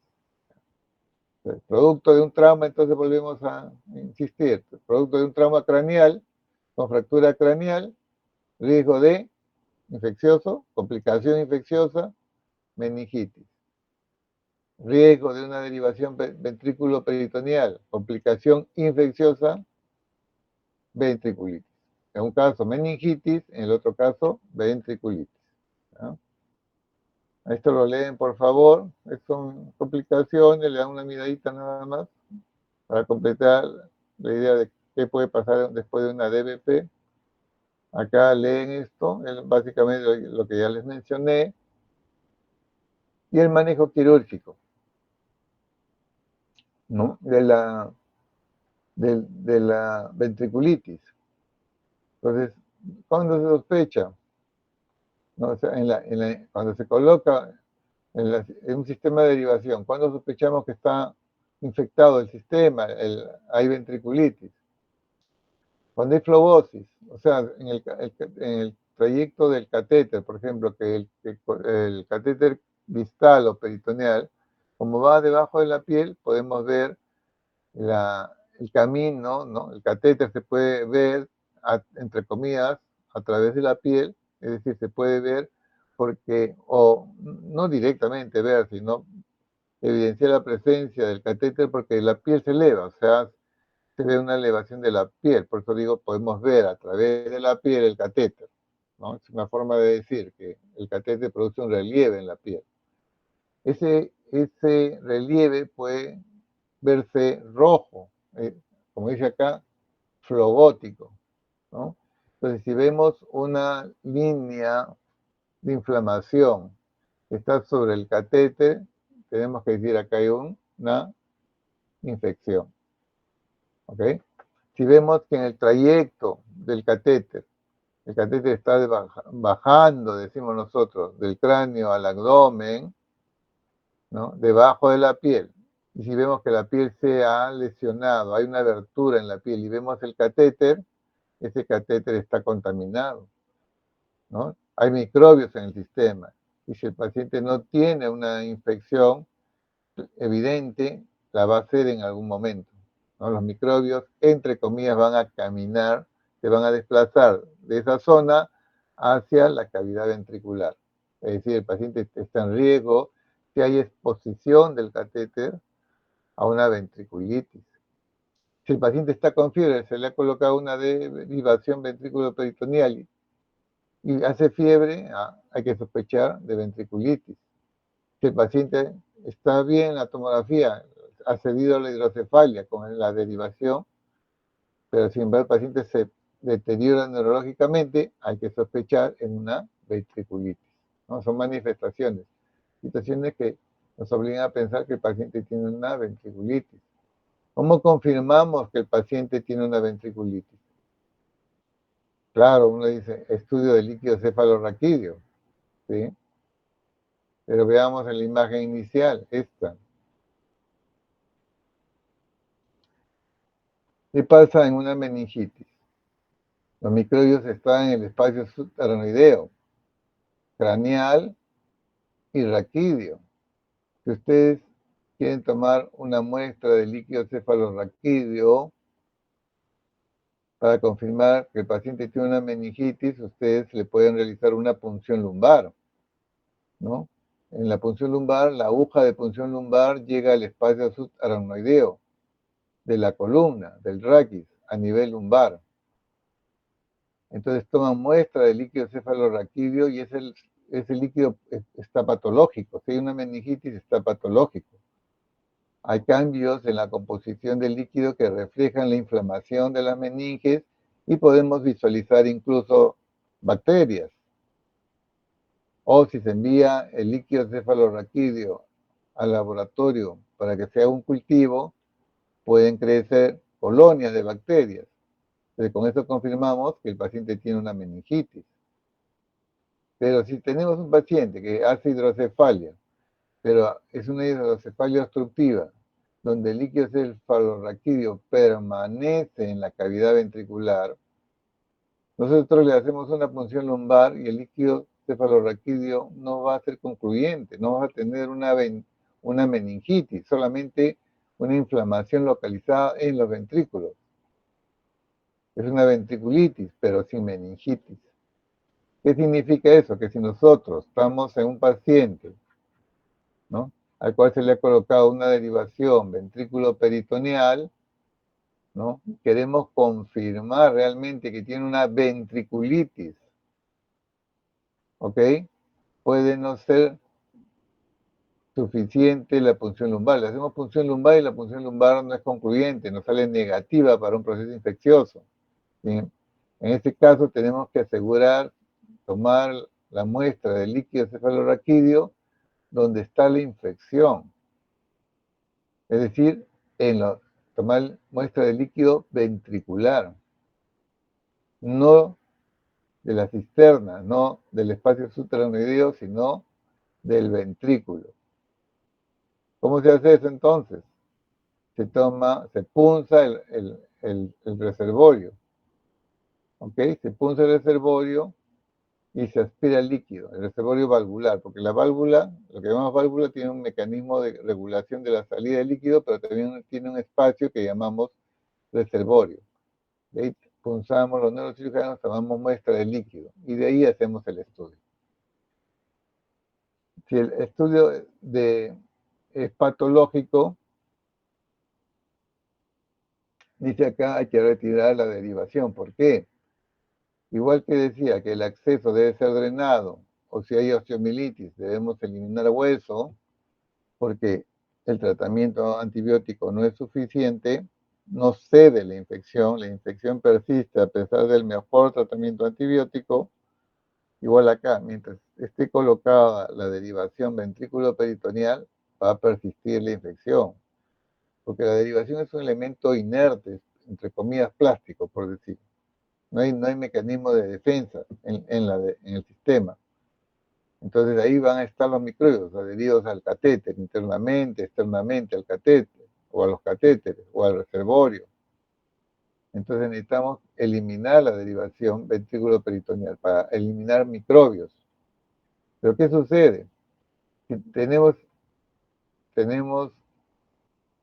Speaker 1: Producto de un trauma, entonces volvemos a insistir, producto de un trauma craneal, con fractura craneal, riesgo de infeccioso, complicación infecciosa, meningitis. Riesgo de una derivación ventrículo-peritoneal, complicación infecciosa, ventriculitis. En un caso meningitis, en el otro caso ventriculitis. ¿No? Esto lo leen, por favor. Son complicaciones, le dan una miradita nada más para completar la idea de qué puede pasar después de una DVP. Acá leen esto, básicamente lo que ya les mencioné. Y el manejo quirúrgico, ¿no? de la ventriculitis. Entonces, ¿cuándo se sospecha? ¿No? O sea, cuando se coloca en un sistema de derivación, ¿cuándo sospechamos que está infectado el sistema? Hay ventriculitis. Cuando hay flebosis, o sea, en el trayecto del catéter, por ejemplo, que el catéter distal o peritoneal, como va debajo de la piel, podemos ver el camino, ¿no? El catéter se puede ver, entre comillas, a través de la piel, es decir, se puede ver porque, o no directamente ver, sino evidenciar la presencia del catéter porque la piel se eleva, o sea, se ve una elevación de la piel, por eso digo, podemos ver a través de la piel el catéter, ¿no? Es una forma de decir que el catéter produce un relieve en la piel. Ese relieve puede verse rojo, como dice acá, flogótico, ¿no? Entonces, si vemos una línea de inflamación que está sobre el catéter, tenemos que decir acá hay una infección, ¿ok? Si vemos que en el trayecto del catéter, el catéter está bajando, decimos nosotros, del cráneo al abdomen, ¿no? Debajo de la piel. Y si vemos que la piel se ha lesionado, hay una abertura en la piel y vemos el catéter, ese catéter está contaminado, ¿no? Hay microbios en el sistema. Y si el paciente no tiene una infección evidente, la va a hacer en algún momento, ¿no? Los microbios, entre comillas, van a caminar, se van a desplazar de esa zona hacia la cavidad ventricular. Es decir, el paciente está en riesgo si hay exposición del catéter a una ventriculitis. Si el paciente está con fiebre, se le ha colocado una derivación ventrículo-peritoneal y hace fiebre, hay que sospechar de ventriculitis. Si el paciente está bien en la tomografía, ha cedido la hidrocefalia con la derivación, pero sin embargo el paciente se deteriora neurológicamente, hay que sospechar en una ventriculitis, ¿no? Son manifestaciones, situaciones que nos obligan a pensar que el paciente tiene una ventriculitis. ¿Cómo confirmamos que el paciente tiene una ventriculitis? Claro, uno dice estudio de líquido cefalorraquídeo, ¿sí? Pero veamos en la imagen inicial, esta. ¿Qué pasa en una meningitis? Los microbios están en el espacio subaracnoideo, craneal y raquídeo. Si ustedes quieren tomar una muestra de líquido cefalorraquídeo para confirmar que el paciente tiene una meningitis, ustedes le pueden realizar una punción lumbar, ¿no? En la punción lumbar, la aguja de punción lumbar llega al espacio subaracnoideo de la columna, del raquis, a nivel lumbar. Entonces toman muestra de líquido cefalorraquídeo y ese líquido está patológico. Si hay una meningitis, está patológico. Hay cambios en la composición del líquido que reflejan la inflamación de las meninges y podemos visualizar incluso bacterias. O si se envía el líquido cefalorraquídeo al laboratorio para que sea un cultivo, pueden crecer colonias de bacterias. Entonces, con eso confirmamos que el paciente tiene una meningitis. Pero si tenemos un paciente que hace hidrocefalia, pero es una hidrocefalia obstructiva, donde el líquido cefalorraquídeo permanece en la cavidad ventricular, nosotros le hacemos una punción lumbar y el líquido cefalorraquídeo no va a ser concluyente, no va a tener una meningitis, solamente una inflamación localizada en los ventrículos. Es una ventriculitis, pero sin meningitis. ¿Qué significa eso? Que si nosotros estamos en un paciente, ¿no?, al cual se le ha colocado una derivación ventrículo-peritoneal, ¿no?, queremos confirmar realmente que tiene una ventriculitis, ¿ok? Puede no ser suficiente la punción lumbar. Le hacemos punción lumbar y la punción lumbar no es concluyente, nos sale negativa para un proceso infeccioso. ¿Bien? En este caso tenemos que asegurar, tomar la muestra del líquido cefalorraquídeo donde está la infección. Es decir, tomar muestra de líquido ventricular, no de la cisterna, no del espacio subaracnoideo, sino del ventrículo. ¿Cómo se hace eso entonces? Se punza el reservorio, ¿ok? Se punza el reservorio y se aspira el líquido, el reservorio valvular, porque la válvula, lo que llamamos válvula, tiene un mecanismo de regulación de la salida del líquido, pero también tiene un espacio que llamamos reservorio. De ahí punzamos los neurocirujanos, tomamos muestra del líquido y de ahí hacemos el estudio. Si el estudio es patológico, dice acá hay que retirar la derivación. ¿Por qué? Igual que decía que el acceso debe ser drenado, o si hay osteomielitis, debemos eliminar hueso, porque el tratamiento antibiótico no es suficiente, no cede la infección persiste a pesar del mejor tratamiento antibiótico. Igual acá, mientras esté colocada la derivación ventrículo-peritoneal, va a persistir la infección, porque la derivación es un elemento inerte, entre comillas, plástico, por decir. No hay mecanismo de defensa en el sistema. Entonces ahí van a estar los microbios adheridos al catéter, internamente, externamente al catéter, o a los catéteres, o al reservorio. Entonces necesitamos eliminar la derivación ventrículo-peritoneal para eliminar microbios. Pero ¿qué sucede? Si tenemos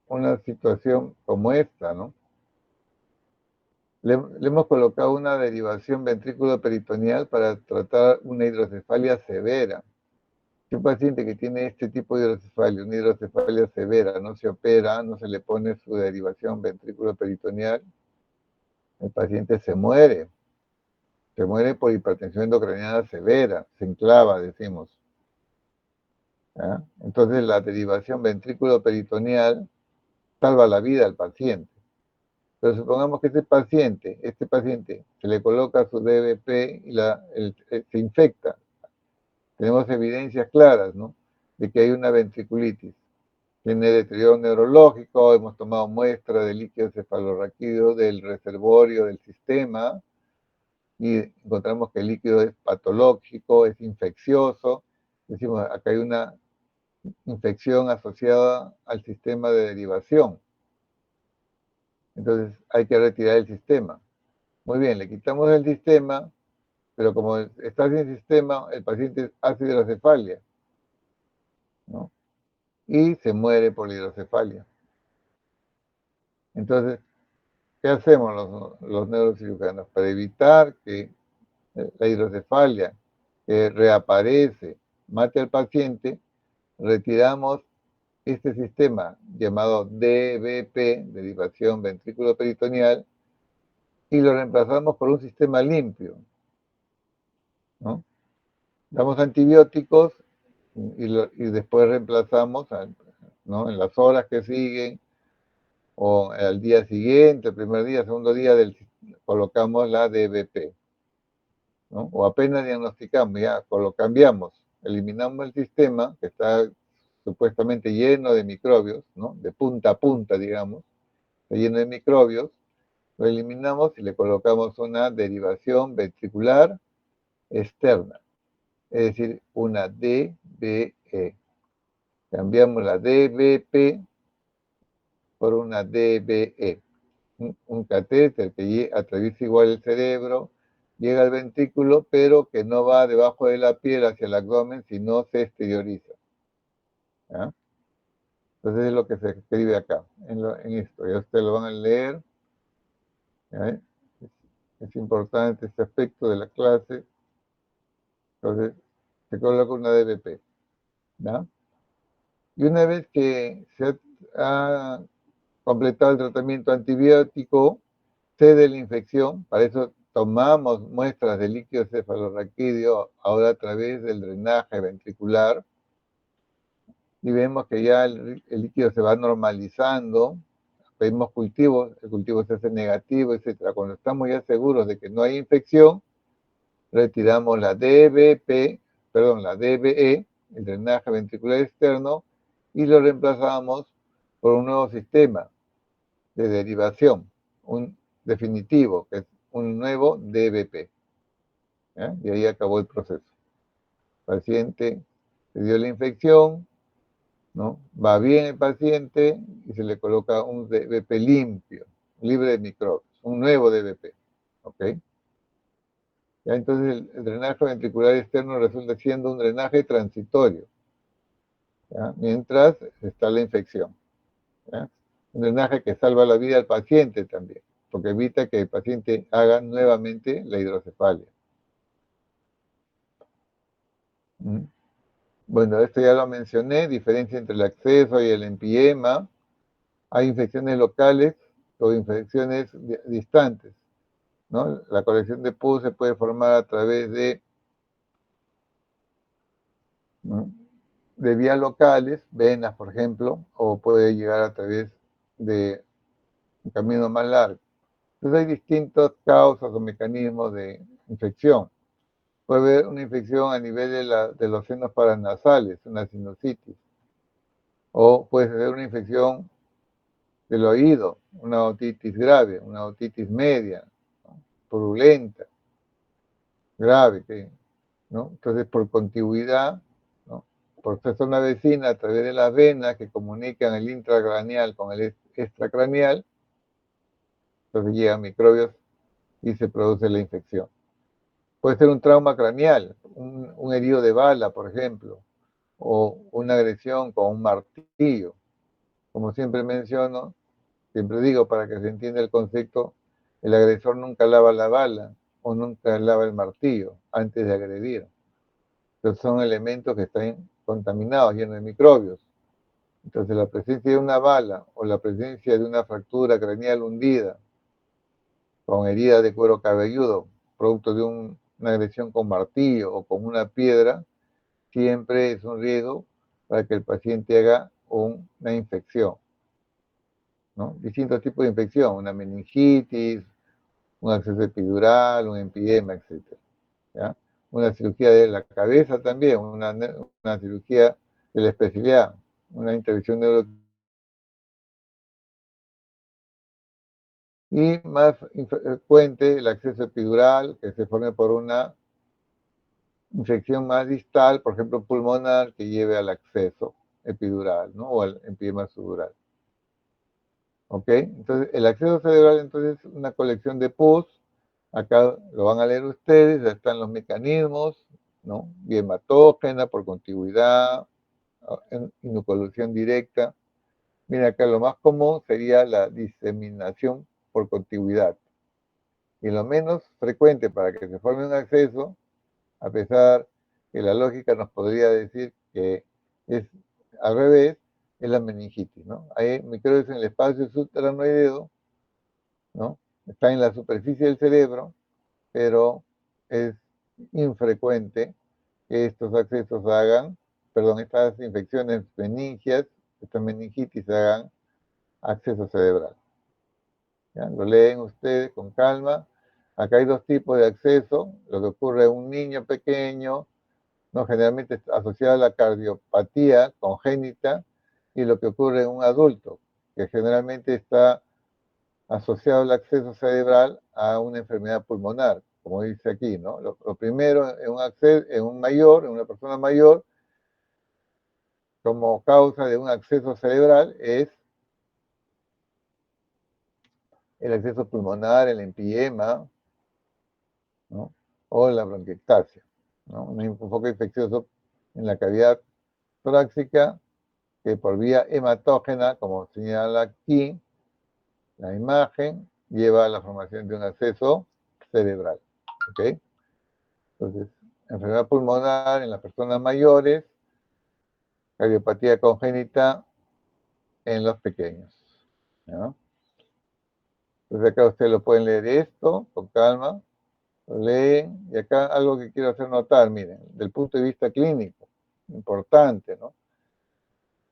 Speaker 1: una situación como esta, ¿no? Le hemos colocado una derivación ventrículo-peritoneal para tratar una hidrocefalia severa. Si un paciente que tiene este tipo de hidrocefalia, una hidrocefalia severa, no se opera, no se le pone su derivación ventrículo-peritoneal, el paciente se muere. Se muere por hipertensión endocrinal severa, se enclava, decimos. ¿Ya? Entonces la derivación ventrículo-peritoneal salva la vida al paciente. Pero supongamos que este paciente se le coloca su DBP y se infecta. Tenemos evidencias claras, ¿no?, de que hay una ventriculitis. Tiene deterioro neurológico, hemos tomado muestra de líquido cefalorraquídeo del reservorio del sistema y encontramos que el líquido es patológico, es infeccioso. Decimos, acá hay una infección asociada al sistema de derivación. Entonces hay que retirar el sistema. Muy bien, le quitamos el sistema, pero como está sin sistema, el paciente hace hidrocefalia, ¿no? Y se muere por la hidrocefalia. Entonces, ¿qué hacemos los neurocirujanos? Para evitar que la hidrocefalia que reaparece mate al paciente, retiramos este sistema llamado DBP, derivación ventrículo-peritoneal, y lo reemplazamos por un sistema limpio, ¿no? Damos antibióticos y después reemplazamos, ¿no?, en las horas que siguen o al día siguiente, el primer día, segundo día, colocamos la DBP, ¿no? O apenas diagnosticamos, ya lo cambiamos, eliminamos el sistema que está supuestamente lleno de microbios, ¿no?, de punta a punta, digamos, está lleno de microbios, lo eliminamos y le colocamos una derivación ventricular externa, es decir, una DBE. Cambiamos la DBP por una DBE, un catéter que atraviesa igual el cerebro, llega al ventrículo, pero que no va debajo de la piel hacia el abdomen, sino se exterioriza. ¿Ya? Entonces es lo que se escribe acá, en esto. Ya ustedes lo van a leer. ¿Ya? Es importante este aspecto de la clase. Entonces se coloca una DBP. ¿Ya? Y una vez que se ha completado el tratamiento antibiótico, cede la infección, para eso tomamos muestras de líquido cefalorraquídeo ahora a través del drenaje ventricular y vemos que ya el líquido se va normalizando, pedimos cultivos, el cultivo se hace negativo, etc. Cuando estamos ya seguros de que no hay infección, retiramos la DBE, el drenaje ventricular externo, y lo reemplazamos por un nuevo sistema de derivación, un definitivo, que es un nuevo DBP. ¿Ya? Y ahí acabó el proceso. El paciente se dio la infección, ¿no? Va bien el paciente y se le coloca un DBP limpio, libre de microbios, un nuevo DBP. ¿Ok? Ya, entonces el drenaje ventricular externo resulta siendo un drenaje transitorio, ¿ya?, mientras está la infección. ¿Ya? Un drenaje que salva la vida al paciente también, porque evita que el paciente haga nuevamente la hidrocefalia. Bueno, esto ya lo mencioné, diferencia entre el acceso y el empiema. Hay infecciones locales o infecciones distantes, ¿no? La colección de pus se puede formar a través de, ¿no?, de vías locales, venas, por ejemplo, o puede llegar a través de un camino más largo. Entonces hay distintas causas o mecanismos de infección. Puede haber una infección a nivel de los senos paranasales, una sinusitis, o puede ser una infección del oído, una otitis grave, una otitis media, ¿no? Purulenta, grave, ¿no? Entonces, por contigüidad, ¿no? Por ser zona vecina a través de las venas que comunican el intracraneal con el extracraneal, entonces llegan microbios y se produce la infección. Puede ser un trauma craneal, un herido de bala, por ejemplo, o una agresión con un martillo. Como siempre menciono, siempre digo para que se entienda el concepto, el agresor nunca lava la bala o nunca lava el martillo antes de agredir. Entonces son elementos que están contaminados, llenos de microbios. Entonces la presencia de una bala o la presencia de una fractura craneal hundida con herida de cuero cabelludo, producto de una agresión con martillo o con una piedra, siempre es un riesgo para que el paciente haga una infección, ¿no? Distintos tipos de infección, una meningitis, un acceso epidural, un empidema, etc. ¿Ya? Una cirugía de la cabeza también, una cirugía de la especialidad, una intervención neurológica. Y más frecuente el acceso epidural, que se forme por una infección más distal, por ejemplo pulmonar, que lleve al acceso epidural, ¿no? O al empidema subdural. ¿Ok? Entonces, el acceso cerebral entonces es una colección de pus. Acá lo van a leer ustedes, ya están los mecanismos, ¿no? Vía hematógena, por contigüidad, inoculación directa. Mira, acá lo más común sería la diseminación por contigüidad. Y lo menos frecuente para que se forme un acceso, a pesar que la lógica nos podría decir que es al revés, es la meningitis, ¿no? Hay microbios en el espacio subaracnoideo, ¿no? Está en la superficie del cerebro, pero es infrecuente que estos accesos estas infecciones meningias, estas meningitis hagan acceso cerebral. ¿Ya? Lo leen ustedes con calma. Acá hay dos tipos de acceso, lo que ocurre en un niño pequeño, ¿no? Generalmente está asociado a la cardiopatía congénita, y lo que ocurre en un adulto, que generalmente está asociado al acceso cerebral a una enfermedad pulmonar, como dice aquí, ¿no? Lo primero en una persona mayor, como causa de un acceso cerebral, es el acceso pulmonar, el empyema, ¿no? O la bronquiectasia, ¿no? Un foco infeccioso en la cavidad torácica que por vía hematógena, como señala aquí la imagen, lleva a la formación de un acceso cerebral. ¿Ok? Entonces, enfermedad pulmonar en las personas mayores, cardiopatía congénita en los pequeños, ¿no? Entonces acá ustedes lo pueden leer esto con calma, lo leen, y acá algo que quiero hacer notar, miren, del punto de vista clínico, importante, ¿no?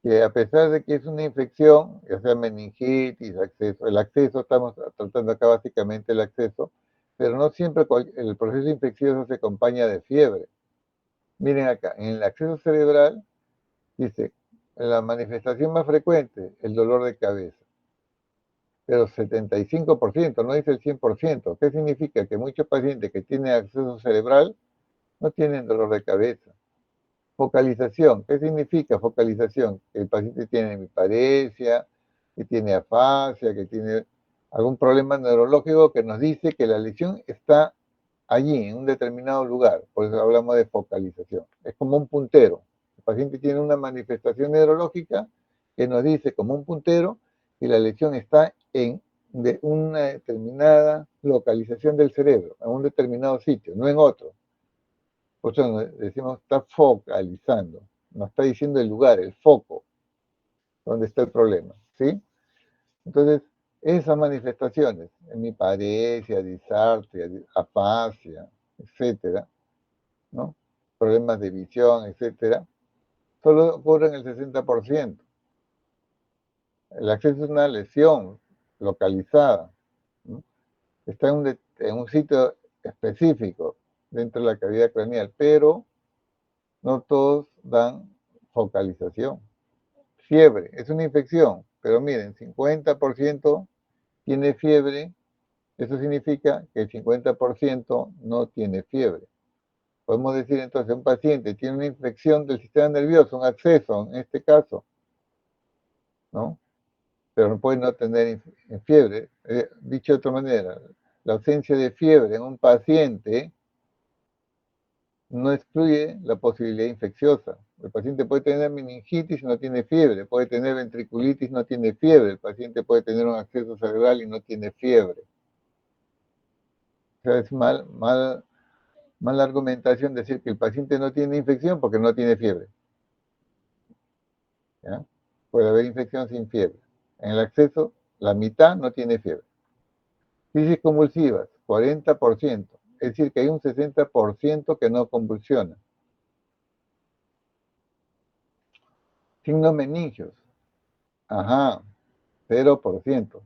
Speaker 1: Que a pesar de que es una infección, ya sea meningitis, el acceso, estamos tratando acá básicamente el acceso, pero no siempre el proceso infeccioso se acompaña de fiebre. Miren acá, en el acceso cerebral, dice, la manifestación más frecuente, el dolor de cabeza, pero 75%, no dice el 100%. ¿Qué significa? Que muchos pacientes que tienen acceso cerebral no tienen dolor de cabeza. Focalización. ¿Qué significa focalización? Que el paciente tiene hemiparesia, que tiene afasia, que tiene algún problema neurológico que nos dice que la lesión está allí, en un determinado lugar. Por eso hablamos de focalización. Es como un puntero. El paciente tiene una manifestación neurológica que nos dice como un puntero que la lesión está en una determinada localización del cerebro, en un determinado sitio, no en otro. Por eso decimos está focalizando, nos está diciendo el lugar, el foco, donde está el problema, ¿sí? Entonces, esas manifestaciones, hemiparesia, disartria, afasia, etcétera, ¿no? Problemas de visión, etcétera, solo ocurre en el 60%. El acceso es una lesión localizada, ¿no? Está en un sitio específico dentro de la cavidad craneal, pero no todos dan focalización. Fiebre, es una infección, pero miren, 50% tiene fiebre, eso significa que el 50% no tiene fiebre. Podemos decir entonces, un paciente tiene una infección del sistema nervioso, un acceso en este caso, ¿no? Pero puede no tener fiebre. Dicho de otra manera, la ausencia de fiebre en un paciente no excluye la posibilidad infecciosa. El paciente puede tener meningitis y no tiene fiebre, puede tener ventriculitis y no tiene fiebre, el paciente puede tener un acceso cerebral y no tiene fiebre. O sea, es mala argumentación decir que el paciente no tiene infección porque no tiene fiebre. ¿Ya? Puede haber infección sin fiebre. En el acceso, la mitad no tiene fiebre. Crisis convulsivas, 40%. Es decir, que hay un 60% que no convulsiona. Signos meningios. Ajá, 0%.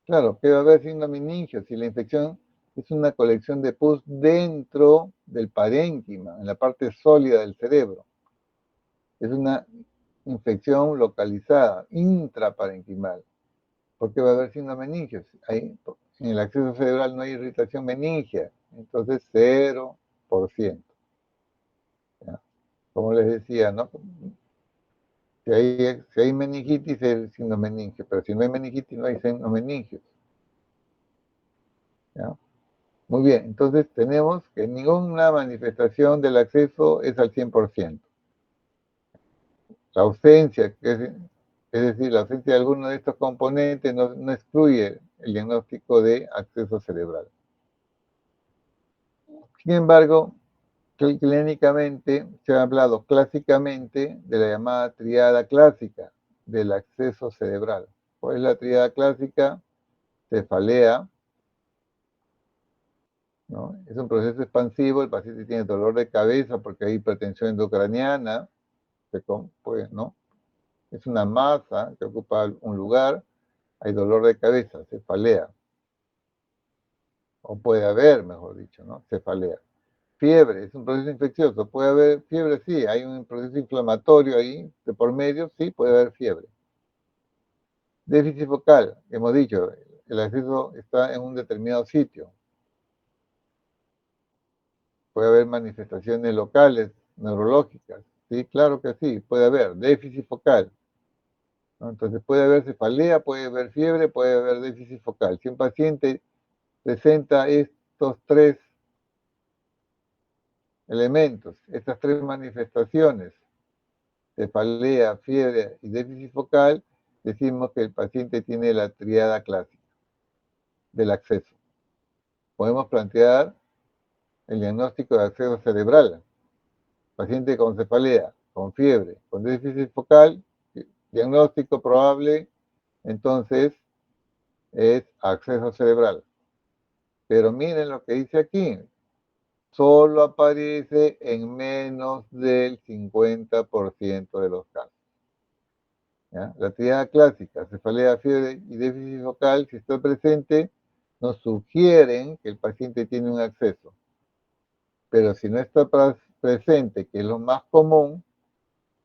Speaker 1: Claro, que va a haber signos meningios si la infección es una colección de pus dentro del parénquima, en la parte sólida del cerebro. Es una infección localizada, intraparenquimal. ¿Por qué va a haber signos meningios? En el acceso cerebral no hay irritación meningia, entonces 0%. ¿Ya? Como les decía, ¿no? Si hay meningitis, es signo meningio, pero si no hay meningitis, no hay signos meningios. ¿Ya? Muy bien, entonces tenemos que ninguna manifestación del acceso es al 100%. La ausencia, es decir, la ausencia de alguno de estos componentes no excluye el diagnóstico de acceso cerebral. Sin embargo, clínicamente se ha hablado clásicamente de la llamada triada clásica del acceso cerebral. ¿Cuál es la triada clásica? Cefalea, ¿no? Es un proceso expansivo, el paciente tiene dolor de cabeza porque hay hipertensión endocraniana, pues, ¿no? Es una masa que ocupa un lugar, hay dolor de cabeza, cefalea. O puede haber, mejor dicho, ¿no? Cefalea. Fiebre, es un proceso infeccioso. Puede haber fiebre, sí. Hay un proceso inflamatorio ahí, de por medio, sí, puede haber fiebre. Déficit focal, hemos dicho, el acceso está en un determinado sitio. Puede haber manifestaciones locales, neurológicas. Sí, claro que sí, puede haber déficit focal, ¿no? Entonces puede haber cefalea, puede haber fiebre, puede haber déficit focal. Si un paciente presenta estos tres elementos, estas tres manifestaciones, cefalea, fiebre y déficit focal, decimos que el paciente tiene la triada clásica del acceso. Podemos plantear el diagnóstico de acceso cerebral. Paciente con cefalea, con fiebre, con déficit focal, diagnóstico probable, entonces es acceso cerebral. Pero miren lo que dice aquí, solo aparece en menos del 50% de los casos. ¿Ya? La triada clásica, cefalea, fiebre y déficit focal, si está presente, nos sugieren que el paciente tiene un acceso. Pero si no está presente, que es lo más común,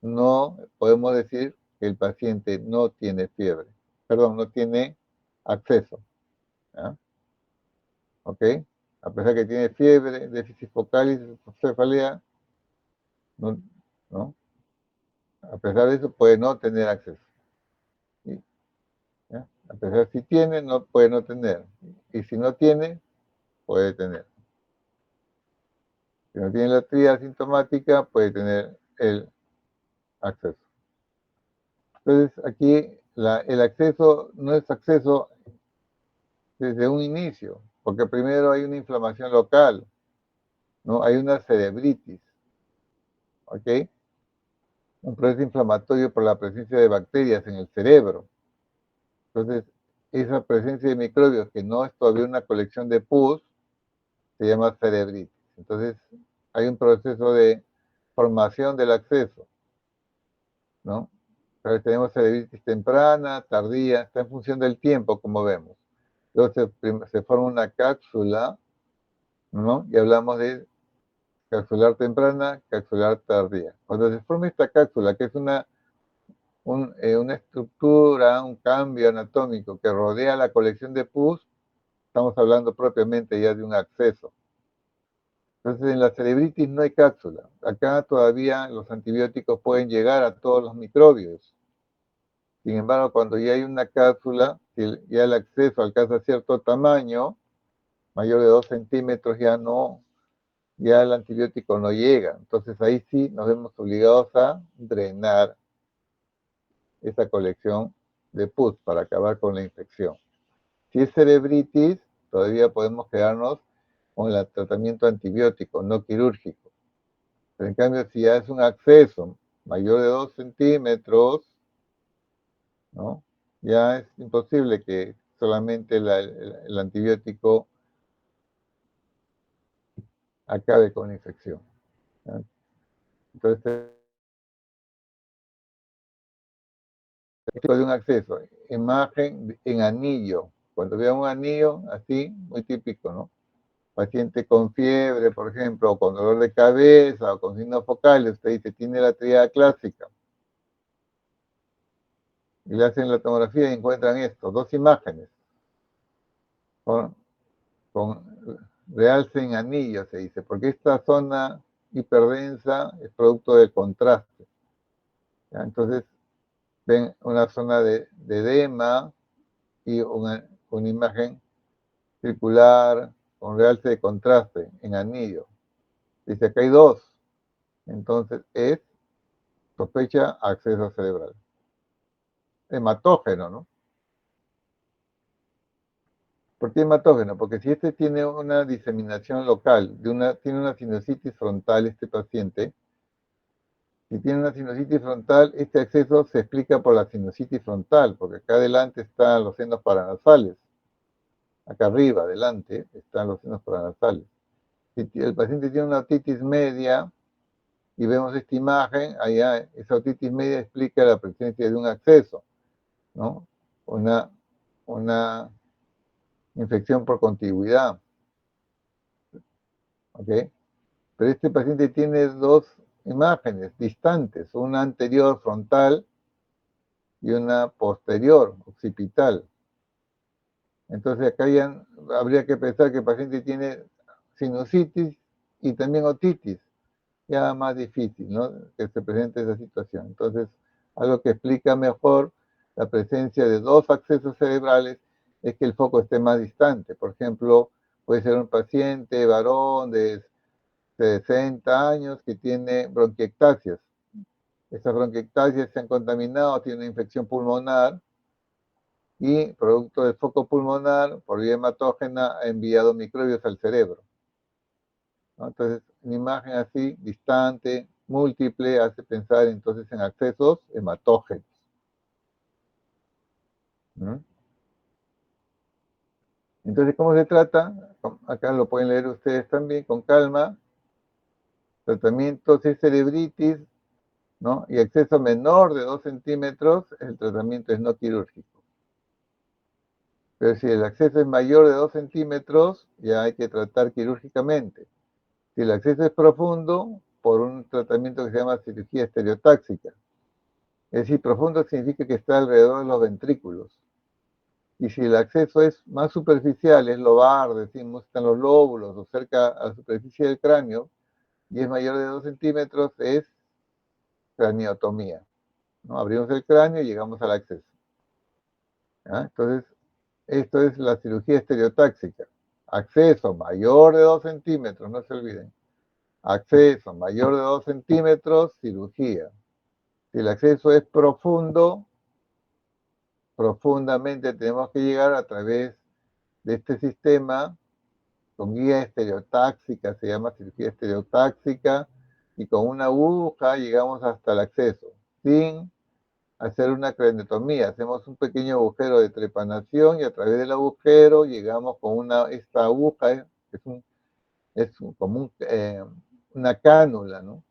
Speaker 1: no podemos decir que el paciente no tiene fiebre. Perdón, no tiene acceso. ¿Ya? ¿Ok? A pesar que tiene fiebre, déficit focal y cefalea, ¿no? A pesar de eso, puede no tener acceso. ¿Ya? A pesar si tiene, no puede no tener. Y si no tiene, puede tener. Si no tiene la tríada sintomática, puede tener el acceso. Entonces, aquí el acceso no es acceso desde un inicio, porque primero hay una inflamación local, ¿no? Hay una cerebritis, ¿ok? Un proceso inflamatorio por la presencia de bacterias en el cerebro. Entonces, esa presencia de microbios que no es todavía una colección de pus, se llama cerebritis. Entonces, hay un proceso de formación del acceso. ¿no? Entonces tenemos cerebritis temprana, tardía, está en función del tiempo, como vemos. Entonces se forma una cápsula, ¿no? Y hablamos de capsular temprana, capsular tardía. Cuando se forma esta cápsula, que es una estructura, un cambio anatómico que rodea la colección de pus, estamos hablando propiamente ya de un acceso. Entonces, en la cerebritis no hay cápsula. Acá todavía los antibióticos pueden llegar a todos los microbios. Sin embargo, cuando ya hay una cápsula, si ya el acceso alcanza cierto tamaño, mayor de 2 centímetros, ya el antibiótico no llega. Entonces ahí sí nos vemos obligados a drenar esa colección de pus para acabar con la infección. Si es cerebritis, todavía podemos quedarnos con el tratamiento antibiótico, no quirúrgico. Pero en cambio, si ya es un acceso mayor de 2 centímetros, ¿no? Ya es imposible que solamente el antibiótico acabe con la infección, ¿no? Entonces, tipo de un acceso, imagen en anillo. Cuando vea un anillo, así, muy típico, ¿no? Paciente con fiebre, por ejemplo, o con dolor de cabeza, o con signos focales, usted dice, tiene la tríada clásica. Y le hacen la tomografía y encuentran esto, dos imágenes, con, con realce en anillo, se dice, porque esta zona hiperdensa es producto del contraste, ¿ya? Entonces, ven una zona de edema y una imagen circular con realce de contraste en anillo. Dice que hay dos. Entonces es sospecha acceso cerebral. Hematógeno, ¿no? ¿Por qué hematógeno? Porque si este tiene una diseminación local, tiene una sinusitis frontal este paciente, si tiene una sinusitis frontal, este acceso se explica por la sinusitis frontal, porque acá adelante están los senos paranasales. Acá arriba, adelante, están los senos paranasales. Si el paciente tiene una otitis media, y vemos esta imagen, allá esa otitis media explica la presencia de un acceso, ¿no? Una infección por contigüidad, ¿ok? Pero este paciente tiene dos imágenes distantes, una anterior frontal y una posterior occipital. Entonces acá ya habría que pensar que el paciente tiene sinusitis y también otitis, ya más difícil, ¿no? Que se presente esa situación. Entonces, algo que explica mejor la presencia de dos accesos cerebrales es que el foco esté más distante. Por ejemplo, puede ser un paciente varón de 60 años que tiene bronquiectasias. Esas bronquiectasias se han contaminado, tiene una infección pulmonar y producto del foco pulmonar, por vía hematógena, ha enviado microbios al cerebro, ¿no? Entonces, una imagen así, distante, múltiple, hace pensar entonces en accesos hematógenos, ¿no? Entonces, ¿cómo se trata? Acá lo pueden leer ustedes también con calma. Tratamiento si es cerebritis, ¿no? Y acceso menor de 2 centímetros, el tratamiento es no quirúrgico. Pero si el acceso es mayor de 2 centímetros, ya hay que tratar quirúrgicamente. Si el acceso es profundo, por un tratamiento que se llama cirugía estereotáxica. Es decir, profundo significa que está alrededor de los ventrículos. Y si el acceso es más superficial, es lobar, decimos, están los lóbulos o cerca a la superficie del cráneo, y es mayor de 2 centímetros, es craniotomía, ¿no? Abrimos el cráneo y llegamos al acceso, ¿ya? Entonces, esto es la cirugía estereotáxica. Acceso mayor de 2 centímetros, no se olviden. Acceso mayor de 2 centímetros, cirugía. Si el acceso es profundo, profundamente tenemos que llegar a través de este sistema con guía estereotáxica, se llama cirugía estereotáxica, y con una aguja llegamos hasta el acceso, sin hacer una craniotomía. Hacemos un pequeño agujero de trepanación y a través del agujero llegamos con esta aguja, como una cánula, ¿no?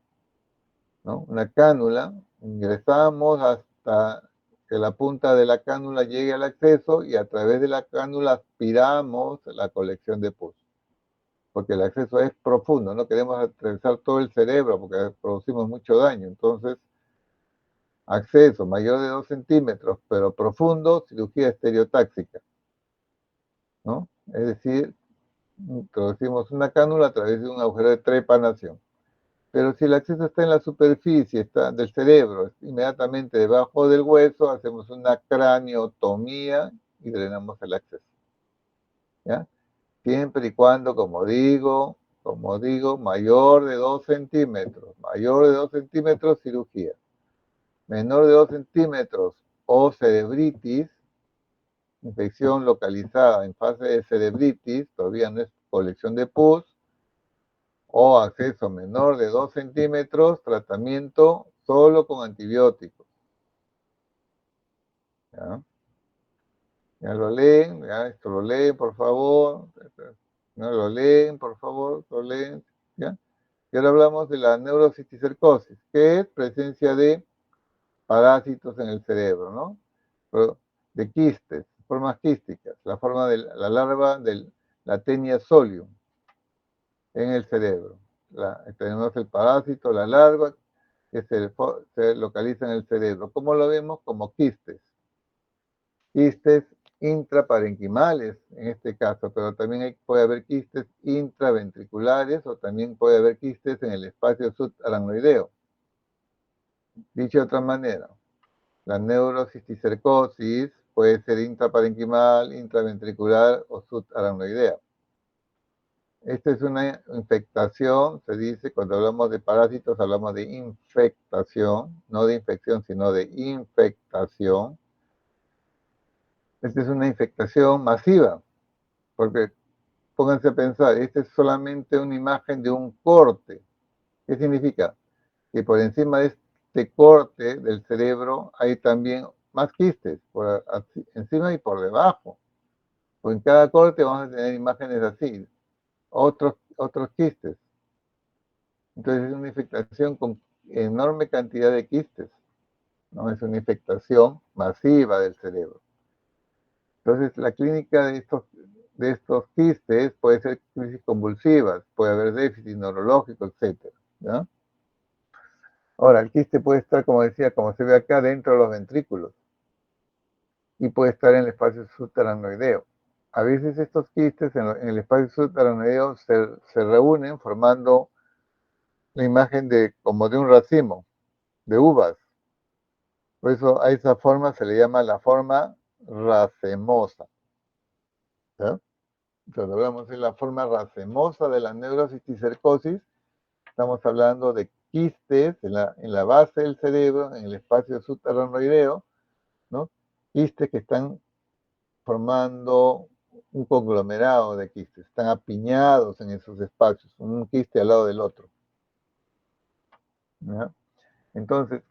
Speaker 1: Una cánula Ingresamos hasta que la punta de la cánula llegue al acceso y a través de la cánula aspiramos la colección de pus. Porque el acceso es profundo, no queremos atravesar todo el cerebro porque producimos mucho daño. Entonces, acceso mayor de 2 centímetros, pero profundo, cirugía estereotáxica, ¿no? Es decir, introducimos una cánula a través de un agujero de trepanación. Pero si el acceso está en la superficie del cerebro, inmediatamente debajo del hueso, hacemos una craniotomía y drenamos el acceso, ¿ya? Siempre y cuando, como digo, mayor de 2 centímetros. Mayor de 2 centímetros, cirugía. Menor de 2 centímetros o cerebritis, infección localizada en fase de cerebritis, todavía no es colección de pus, o acceso menor de 2 centímetros, tratamiento solo con antibióticos. ¿Ya? Ya lo leen, ya esto lo leen, por favor. No lo leen, por favor, lo leen. ¿Ya? Y ahora hablamos de la neurocisticercosis, que es presencia de parásitos en el cerebro, ¿no? Pero de quistes, formas quísticas, la forma de la larva de la Taenia solium en el cerebro. Tenemos el parásito, la larva, que se localiza en el cerebro. ¿Cómo lo vemos? Como quistes. Quistes intraparenquimales en este caso, pero también puede haber quistes intraventriculares o también puede haber quistes en el espacio subaracnoideo. Dicho de otra manera, la neurocisticercosis puede ser intraparenquimal, intraventricular o subaracnoidea. Esta es una infectación, se dice, cuando hablamos de parásitos hablamos de infectación, no de infección, sino de infectación. Esta es una infectación masiva, porque pónganse a pensar, esta es solamente una imagen de un corte. ¿Qué significa? Que por encima de este corte del cerebro hay también más quistes, encima y por debajo. O en cada corte vamos a tener imágenes así, otros quistes. Entonces es una infectación con enorme cantidad de quistes, ¿no? Es una infectación masiva del cerebro. Entonces la clínica de estos quistes puede ser crisis convulsivas, puede haber déficit neurológico, etc. ¿Ya? Ahora, el quiste puede estar, como decía, como se ve acá, dentro de los ventrículos y puede estar en el espacio subaracnoideo. A veces estos quistes en el espacio subaracnoideo se reúnen formando la imagen como de un racimo de uvas. Por eso a esa forma se le llama la forma racemosa. ¿Ya? Entonces hablamos de la forma racemosa de la neurocisticercosis. Estamos hablando de quistes en la base del cerebro, en el espacio subaracnoideo, ¿no? Quistes que están formando un conglomerado de quistes, están apiñados en esos espacios, un quiste al lado del otro. ¿Ya? Entonces,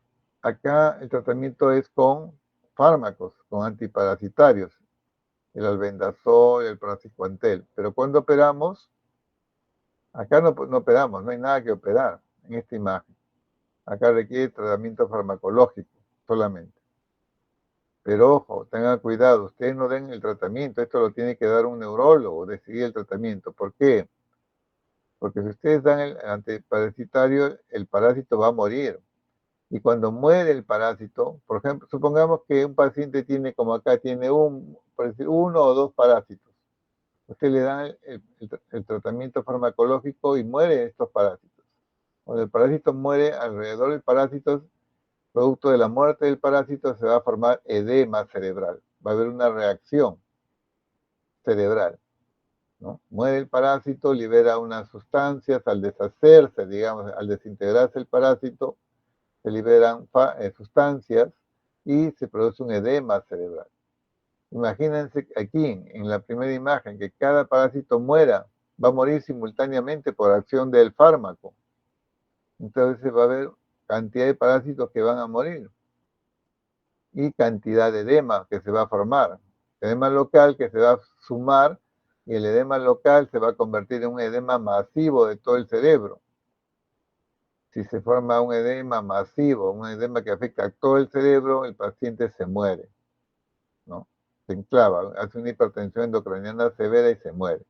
Speaker 1: acá el tratamiento es con fármacos, con antiparasitarios, el albendazol, el praziquantel. Pero cuando operamos, acá no operamos, no hay nada que operar en esta imagen. Acá requiere tratamiento farmacológico solamente. Pero ojo, tengan cuidado, ustedes no den el tratamiento, esto lo tiene que dar un neurólogo, decidir el tratamiento. ¿Por qué? Porque si ustedes dan el antiparasitario, el parásito va a morir. Y cuando muere el parásito, por ejemplo, supongamos que un paciente tiene, como acá, tiene por decir, uno o dos parásitos. Usted le da el tratamiento farmacológico y mueren estos parásitos. Cuando el parásito muere, alrededor del parásito, producto de la muerte del parásito, se va a formar edema cerebral. Va a haber una reacción cerebral, ¿no? Muere el parásito, libera unas sustancias, al deshacerse, digamos, al desintegrarse el parásito, se liberan sustancias y se produce un edema cerebral. Imagínense aquí, en la primera imagen, que cada parásito muera, va a morir simultáneamente por acción del fármaco. Entonces va a haber cantidad de parásitos que van a morir y cantidad de edema que se va a formar. Edema local que se va a sumar y el edema local se va a convertir en un edema masivo de todo el cerebro. Si se forma un edema masivo, un edema que afecta a todo el cerebro, el paciente se muere, ¿no? Se enclava, hace una hipertensión endocrinal severa y se muere.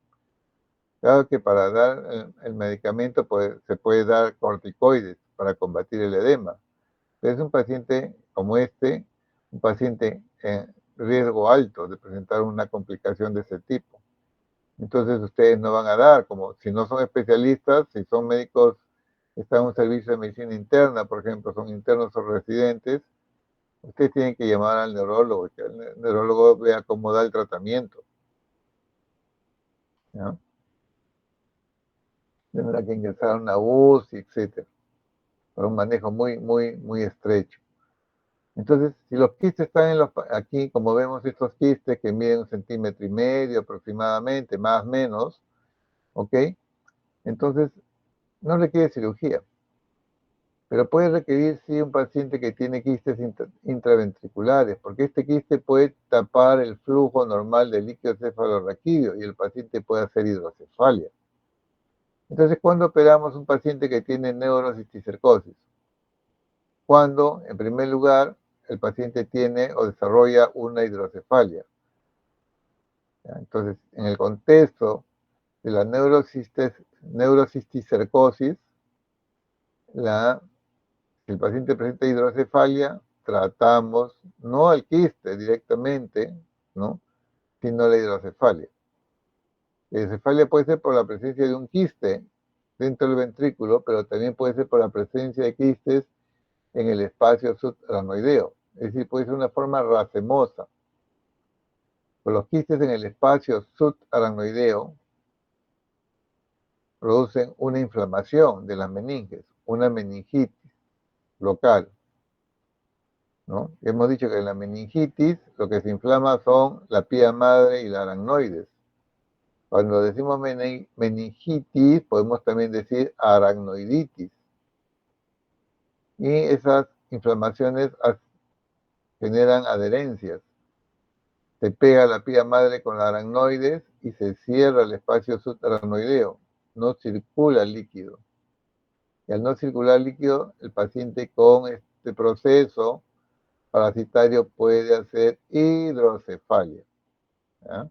Speaker 1: Claro que para dar el medicamento se puede dar corticoides para combatir el edema. Pero es un paciente como este, un paciente en riesgo alto de presentar una complicación de ese tipo. Entonces ustedes no van a dar, como si no son especialistas, si son médicos que están en un servicio de medicina interna, por ejemplo, son internos o residentes, ustedes tienen que llamar al neurólogo, que el neurólogo vea cómo da el tratamiento, ¿no? Tendrá que ingresar a una UCI, etcétera, para un manejo muy estrecho. Entonces, si los quistes están aquí, como vemos estos quistes que miden 1,5 cm aproximadamente, más o menos, ¿ok? Entonces, no requiere cirugía, pero puede requerir, sí, un paciente que tiene quistes intraventriculares, porque este quiste puede tapar el flujo normal del líquido cefalorraquídeo y el paciente puede hacer hidrocefalia. Entonces, ¿cuándo operamos un paciente que tiene neurocisticercosis? Cuando, en primer lugar, el paciente tiene o desarrolla una hidrocefalia. Entonces, en el contexto de la neurocisticercosis, si el paciente presenta hidrocefalia, tratamos no el quiste directamente, ¿no?, sino la hidrocefalia. La hidrocefalia puede ser por la presencia de un quiste dentro del ventrículo, pero también puede ser por la presencia de quistes en el espacio subaracnoideo. Es decir, puede ser una forma racemosa. Pues los quistes en el espacio subaracnoideo producen una inflamación de las meninges, una meningitis local, ¿no? Hemos dicho que en la meningitis lo que se inflama son la pía madre y la aracnoides. Cuando decimos meningitis, podemos también decir aracnoiditis. Y esas inflamaciones generan adherencias. Se pega la pía madre con la aracnoides y se cierra el espacio subaracnoideo. No circula el líquido. Y al no circular líquido, el paciente con este proceso parasitario puede hacer hidrocefalia, ¿ya?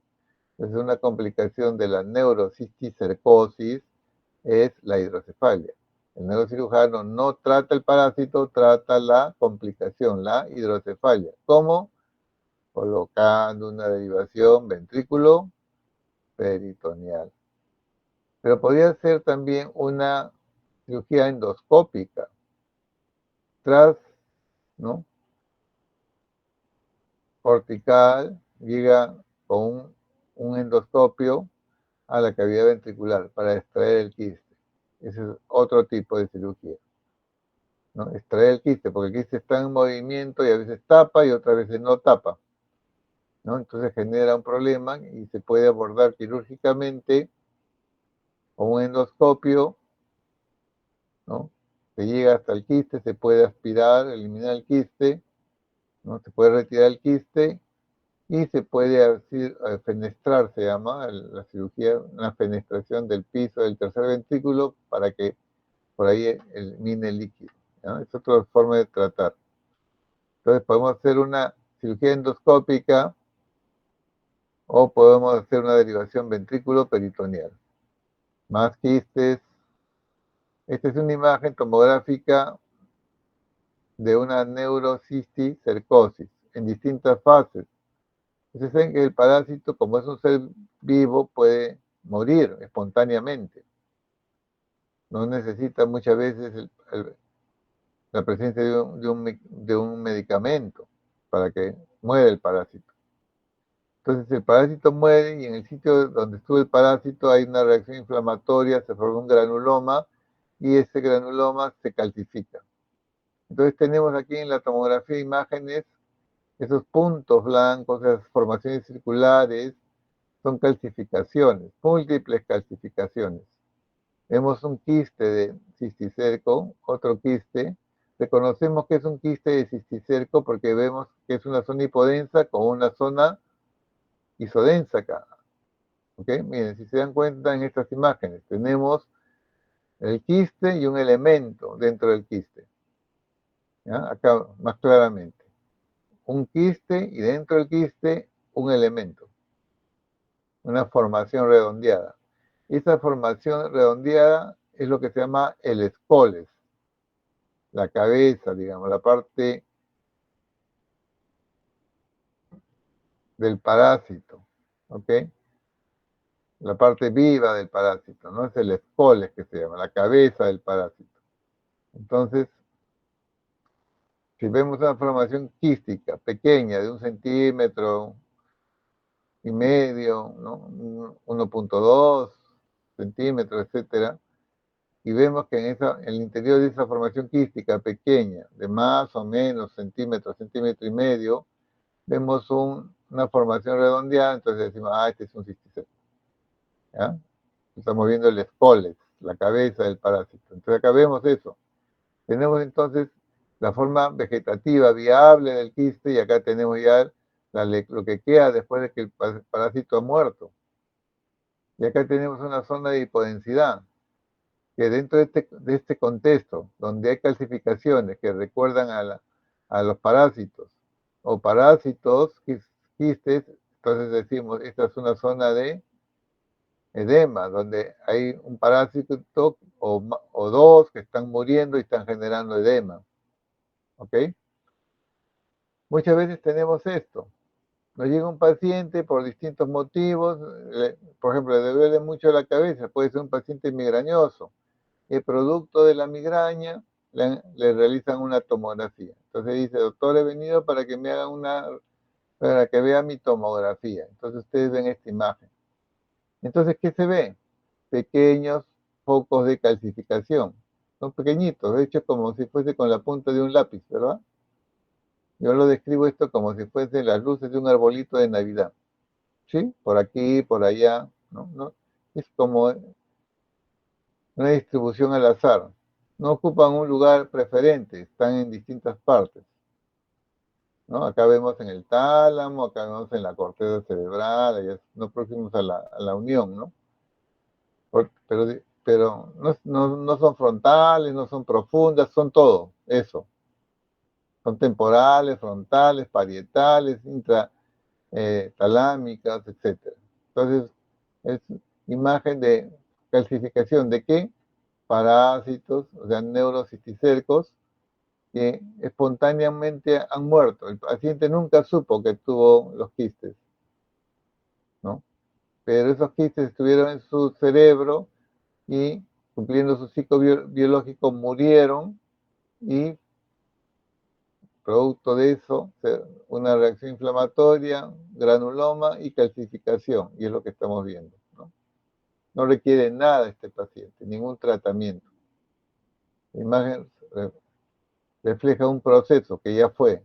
Speaker 1: Entonces, una complicación de la neurocisticercosis es la hidrocefalia. El neurocirujano no trata el parásito, trata la complicación, la hidrocefalia. ¿Cómo? Colocando una derivación ventrículo-peritoneal. Pero podría ser también una cirugía endoscópica, ¿no?, cortical, llega con un endoscopio a la cavidad ventricular para extraer el quiste. Ese es otro tipo de cirugía, ¿no? Extraer el quiste, porque el quiste está en movimiento y a veces tapa y otras veces no tapa, ¿no? Entonces genera un problema y se puede abordar quirúrgicamente con un endoscopio, ¿no? Se llega hasta el quiste, se puede aspirar, eliminar el quiste, ¿no? Se puede retirar el quiste y se puede decir, fenestrar, se llama la cirugía, una fenestración del piso del tercer ventrículo para que por ahí elimine el líquido, ¿no? Es otra forma de tratar. Entonces podemos hacer una cirugía endoscópica o podemos hacer una derivación ventrículo-peritoneal. Más quistes. Esta es una imagen tomográfica de una neurocisticercosis en distintas fases. Ustedes saben que el parásito, como es un ser vivo, puede morir espontáneamente. No necesita muchas veces la presencia de un medicamento para que muera el parásito. Entonces el parásito muere y en el sitio donde estuvo el parásito hay una reacción inflamatoria, se forma un granuloma y ese granuloma se calcifica. Entonces tenemos aquí en la tomografía imágenes, esos puntos blancos, esas formaciones circulares, son calcificaciones, múltiples calcificaciones. Vemos un quiste de cisticerco, otro quiste. Reconocemos que es un quiste de cisticerco porque vemos que es una zona hipodensa con una zona isodensa acá. ¿Ok? Miren, si se dan cuenta en estas imágenes, tenemos el quiste y un elemento dentro del quiste. ¿Ya? Acá más claramente. Un quiste y dentro del quiste un elemento. Una formación redondeada. Esa formación redondeada es lo que se llama el escoles, la cabeza, digamos, la parte del parásito, ¿ok? La parte viva del parásito, ¿no? Es el escoles que se llama, la cabeza del parásito. Entonces, si vemos una formación quística pequeña de 1,5 centímetros, ¿no? 1,2 centímetros, etcétera, y vemos que en el interior de esa formación quística pequeña, de más o menos centímetro, centímetro y medio, vemos una formación redondeada, entonces decimos, este es un cisticerco. ¿Ya? Estamos viendo el escoles, la cabeza del parásito. Entonces acá vemos eso. Tenemos entonces la forma vegetativa viable del quiste y acá tenemos ya lo que queda después de que el parásito ha muerto. Y acá tenemos una zona de hipodensidad, que dentro de este contexto, donde hay calcificaciones que recuerdan a los parásitos, o parásitos, quistes, entonces decimos, esta es una zona de edema, donde hay un parásito o dos que están muriendo y están generando edema. ¿Ok? Muchas veces tenemos esto. Nos llega un paciente por distintos motivos, por ejemplo, le duele mucho la cabeza, puede ser un paciente migrañoso. El producto de la migraña le realizan una tomografía. Entonces dice, doctor, he venido para que me hagan para que vea mi tomografía. Entonces ustedes ven esta imagen. Entonces, ¿qué se ve? Pequeños focos de calcificación. Son pequeñitos, de hecho como si fuese con la punta de un lápiz, ¿verdad? Yo lo describo esto como si fuesen las luces de un arbolito de Navidad. ¿Sí? Por aquí, por allá, ¿no? Es como una distribución al azar. No ocupan un lugar preferente, están en distintas partes, ¿no? Acá vemos en el tálamo, acá vemos en la corteza cerebral, allá, no próximos a la unión, ¿no? Pero no son frontales, no son profundas, son todo eso. Son temporales, frontales, parietales, talámicas, etc. Entonces, es imagen de calcificación de qué? Parásitos, o sea, neurocisticercos, que espontáneamente han muerto. El paciente nunca supo que tuvo los quistes, ¿no? Pero esos quistes estuvieron en su cerebro y cumpliendo su ciclo biológico murieron y producto de eso una reacción inflamatoria, granuloma y calcificación, y es lo que estamos viendo, ¿no? No requiere nada este paciente, ningún tratamiento. La imagen refleja un proceso que ya fue,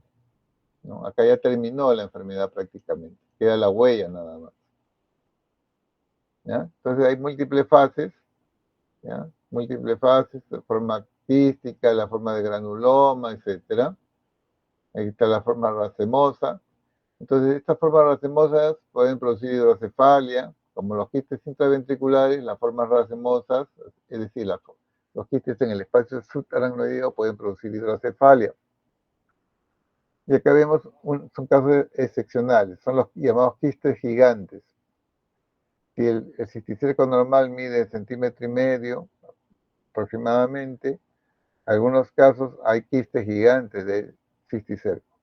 Speaker 1: ¿no? Acá ya terminó la enfermedad prácticamente, queda la huella nada más. ¿Ya? Entonces hay múltiples fases, ¿ya? Múltiples fases, la forma quística, la forma de granuloma, etcétera. Ahí está la forma racemosa. Entonces, estas formas racemosas pueden producir hidrocefalia, como los quistes intraventriculares, las formas racemosas, es decir, los quistes en el espacio subaracnoideo pueden producir hidrocefalia. Y acá vemos, son casos excepcionales, son los llamados quistes gigantes. Si el cisticerco normal mide 1,5 cm aproximadamente, en algunos casos hay quistes gigantes de cisticerco.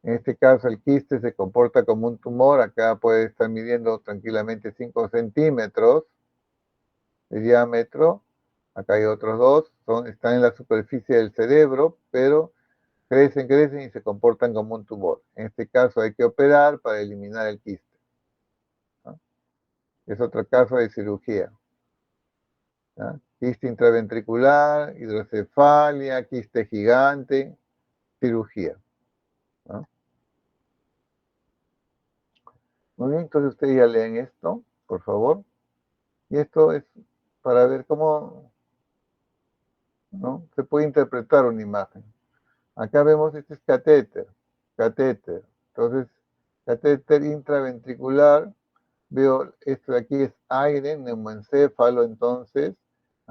Speaker 1: En este caso, el quiste se comporta como un tumor. Acá puede estar midiendo tranquilamente 5 centímetros de diámetro. Acá hay otros dos. Están en la superficie del cerebro, pero crecen y se comportan como un tumor. En este caso hay que operar para eliminar el quiste, ¿no? Es otro caso de cirugía, ¿no? Quiste intraventricular, hidrocefalia, quiste gigante, cirugía, ¿no? Muy bien, entonces ustedes ya leen esto, por favor. Y esto es para ver cómo, ¿no?, se puede interpretar una imagen. Acá vemos, este es catéter. Entonces, catéter intraventricular, veo esto de aquí es aire, neumoencéfalo, entonces,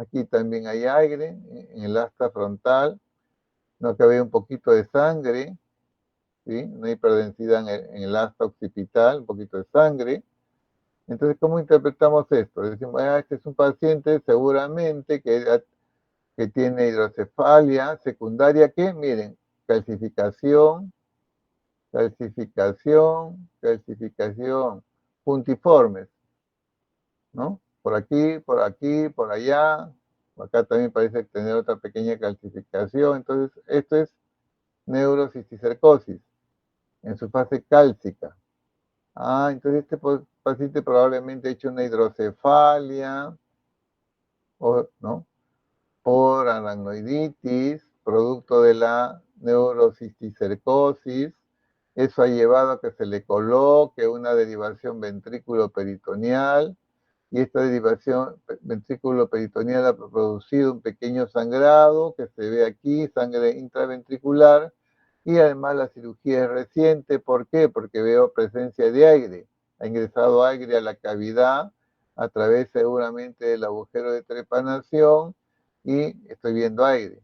Speaker 1: Aquí también hay aire en el asta frontal. No, que había un poquito de sangre, ¿sí? Una hiperdensidad en el asta occipital, un poquito de sangre. Entonces, ¿cómo interpretamos esto? Decimos, este es un paciente seguramente que tiene hidrocefalia secundaria, que, miren, calcificación, calcificación, calcificación, puntiformes, ¿no? Por aquí, por aquí, por allá. Acá también parece tener otra pequeña calcificación. Entonces, esto es neurocisticercosis en su fase cálcica. Entonces este paciente probablemente ha hecho una hidrocefalia, ¿no? Por aracnoiditis, producto de la neurocisticercosis. Eso ha llevado a que se le coloque una derivación ventrículo-peritoneal, y esta derivación ventrículo-peritoneal ha producido un pequeño sangrado que se ve aquí, sangre intraventricular, y además la cirugía es reciente. ¿Por qué? Porque veo presencia de aire. Ha ingresado aire a la cavidad a través seguramente del agujero de trepanación, y estoy viendo aire.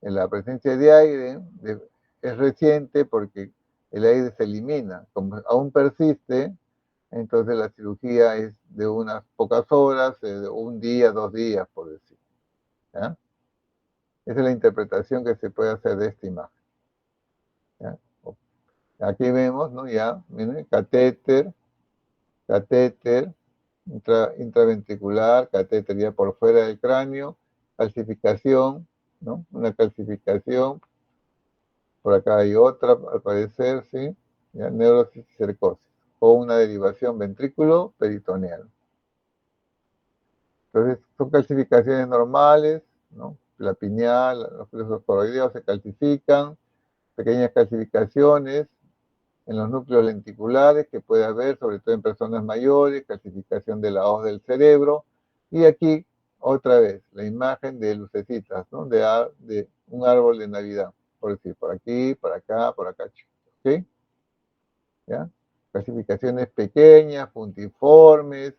Speaker 1: En la presencia de aire es reciente porque el aire se elimina. Como aún persiste, entonces la cirugía es de unas pocas horas, de un día, 2 días, por decir. ¿Ya? Esa es la interpretación que se puede hacer de esta imagen. ¿Ya? Aquí vemos, ¿no? Ya, miren, catéter, intraventricular, catéter ya por fuera del cráneo, calcificación, ¿no? Una calcificación. Por acá hay otra, al parecer, ¿sí? ¿Ya? Neurocisticercosis, o una derivación ventrículo-peritoneal. Entonces, son calcificaciones normales, ¿no? La pineal, los plexos coroideos se calcifican, pequeñas calcificaciones en los núcleos lenticulares que puede haber, sobre todo en personas mayores, calcificación de la hoz del cerebro. Y aquí, otra vez, la imagen de lucecitas, ¿no? De un árbol de Navidad, por decir, por aquí, por acá, ¿ok? ¿Ya? Clasificaciones pequeñas, puntiformes,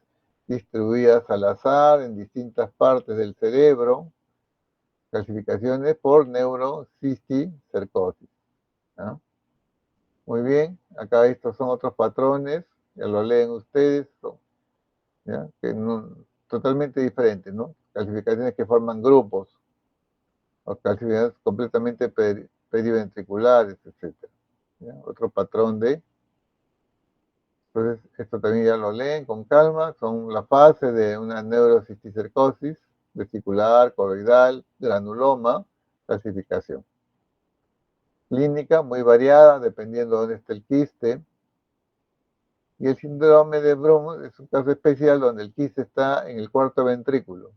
Speaker 1: distribuidas al azar en distintas partes del cerebro, clasificaciones por neurocisticercosis. ¿Ya? Muy bien, acá estos son otros patrones, ya lo leen ustedes, ¿ya? Que totalmente diferentes, ¿no? Clasificaciones que forman grupos, o clasificaciones completamente periventriculares, etc. ¿Ya? Otro patrón de... Entonces, esto también ya lo leen con calma, son la fase de una neurocisticercosis, vesicular, coroidal, granuloma, clasificación. Clínica muy variada, dependiendo de dónde esté el quiste. Y el síndrome de Brum es un caso especial donde el quiste está en el cuarto ventrículo.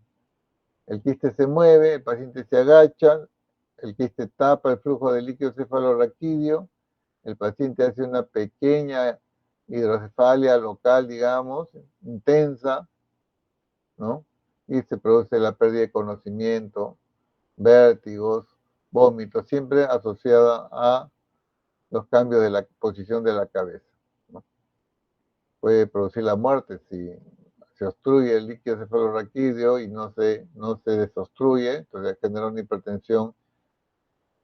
Speaker 1: El quiste se mueve, el paciente se agacha, el quiste tapa el flujo de líquido cefalorraquídeo, el paciente hace una pequeña hidrocefalia local, digamos, intensa, ¿no? Y se produce la pérdida de conocimiento, vértigos, vómitos, siempre asociada a los cambios de la posición de la cabeza, ¿no? Puede producir la muerte si se obstruye el líquido cefalorraquídeo y no se desobstruye, entonces genera una hipertensión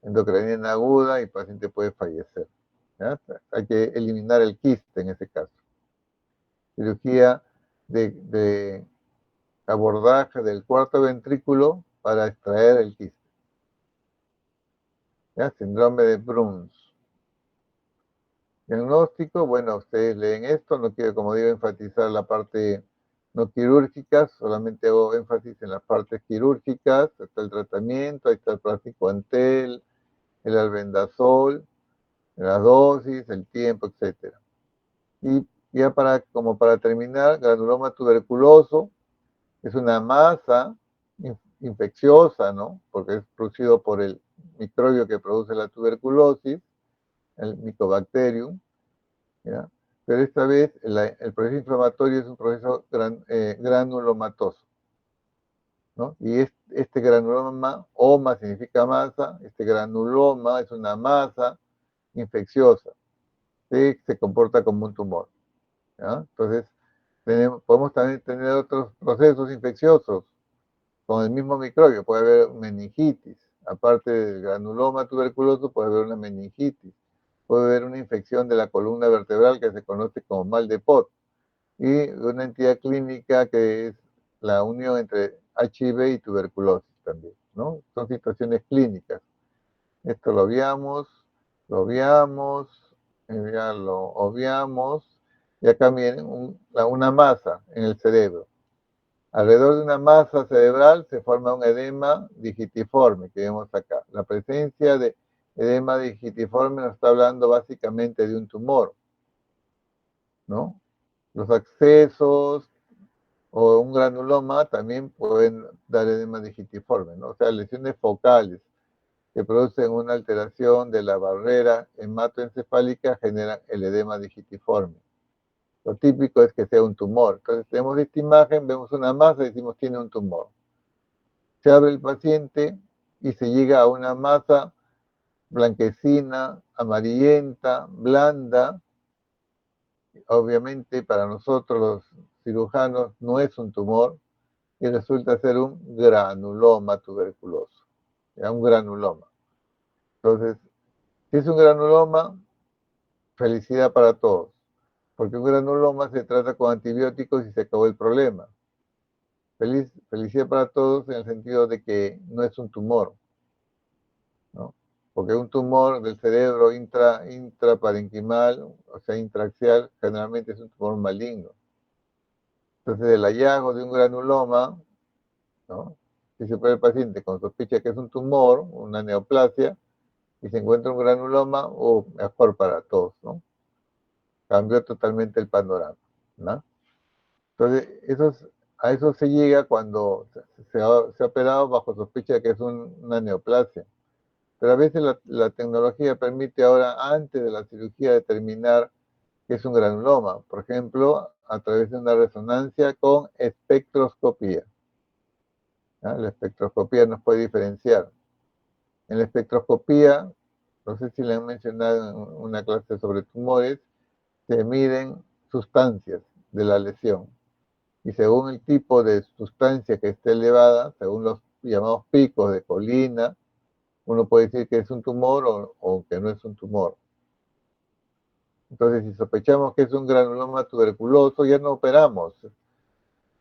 Speaker 1: endocrinal aguda y el paciente puede fallecer. ¿Ya? Hay que eliminar el quiste en ese caso. Cirugía de abordaje del cuarto ventrículo para extraer el quiste. ¿Ya? Síndrome de Bruns. Diagnóstico, bueno, ustedes leen esto, no quiero, como digo, enfatizar la parte no quirúrgica, solamente hago énfasis en las partes quirúrgicas. Está el tratamiento, ahí está el praziquantel, el albendazol, la dosis, el tiempo, etc. Y ya como para terminar, granuloma tuberculoso es una masa infecciosa, ¿no? Porque es producido por el microbio que produce la tuberculosis, el Mycobacterium, ¿ya? Pero esta vez el proceso inflamatorio es un proceso granulomatoso, ¿no? Y este granuloma, oma significa masa, este granuloma es una masa infecciosa que se comporta como un tumor, ¿ya? Entonces, podemos también tener otros procesos infecciosos, con el mismo microbio puede haber meningitis. Aparte del granuloma tuberculoso, puede haber una meningitis. Puede haber una infección de la columna vertebral que se conoce como mal de Pot. Y una entidad clínica que es la unión entre HIV y tuberculosis también, ¿no? Son situaciones clínicas. Esto lo obviamos, ya lo obviamos, y acá viene una masa en el cerebro. Alrededor de una masa cerebral se forma un edema digitiforme que vemos acá. La presencia de edema digitiforme nos está hablando básicamente de un tumor, ¿no? Los accesos o un granuloma también pueden dar edema digitiforme, ¿no? O sea, lesiones focales que producen una alteración de la barrera hematoencefálica generan el edema digitiforme. Lo típico es que sea un tumor. Entonces tenemos esta imagen, vemos una masa y decimos tiene un tumor. Se abre el paciente y se llega a una masa blanquecina, amarillenta, blanda. Obviamente para nosotros los cirujanos no es un tumor y resulta ser un granuloma tuberculoso. ¿Ya? Un granuloma. Entonces, si es un granuloma, felicidad para todos, porque un granuloma se trata con antibióticos y se acabó el problema. Felicidad para todos en el sentido de que no es un tumor, ¿no? Porque un tumor del cerebro intraparenquimal, o sea, intraaxial, generalmente es un tumor maligno. Entonces, el hallazgo de un granuloma, ¿no? Si se puede el paciente con sospecha que es un tumor, una neoplasia, y se encuentra un granuloma, o mejor para todos, ¿no? Cambió totalmente el panorama, ¿no? Entonces, a eso se llega cuando se ha operado bajo sospecha de que es una neoplasia. Pero a veces la tecnología permite ahora, antes de la cirugía, determinar que es un granuloma. Por ejemplo, a través de una resonancia con espectroscopía. ¿Ya? La espectroscopía nos puede diferenciar. En la espectroscopía, no sé si le han mencionado en una clase sobre tumores, se miden sustancias de la lesión. Y según el tipo de sustancia que esté elevada, según los llamados picos de colina, uno puede decir que es un tumor o que no es un tumor. Entonces, si sospechamos que es un granuloma tuberculoso, ya no operamos.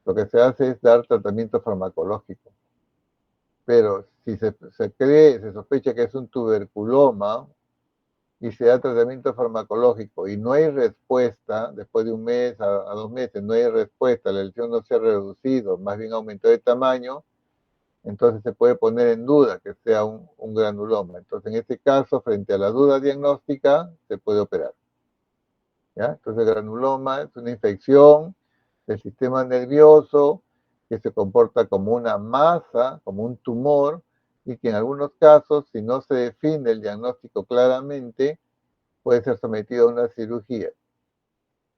Speaker 1: Lo que se hace es dar tratamiento farmacológico. Pero si se sospecha que es un tuberculoma y se da tratamiento farmacológico y no hay respuesta, después de un mes a 2 meses, no hay respuesta, la lesión no se ha reducido, más bien aumentó de tamaño, entonces se puede poner en duda que sea un granuloma. Entonces, en este caso, frente a la duda diagnóstica, se puede operar. ¿Ya? Entonces, el granuloma es una infección del sistema nervioso que se comporta como una masa, como un tumor, y que en algunos casos, si no se define el diagnóstico claramente, puede ser sometido a una cirugía,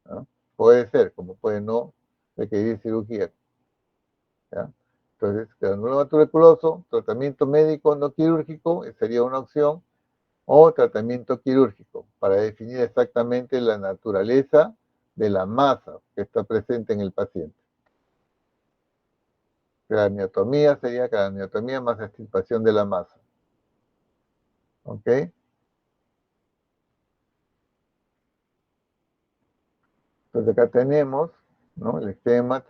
Speaker 1: ¿no? Puede ser, como puede no requerir cirugía, ¿ya? Entonces, granuloma tuberculoso, tratamiento médico no quirúrgico sería una opción, o tratamiento quirúrgico, para definir exactamente la naturaleza de la masa que está presente en el paciente. Craniotomía sería craniotomía más extirpación de la masa. ¿Ok? Entonces acá tenemos, ¿no? El esquema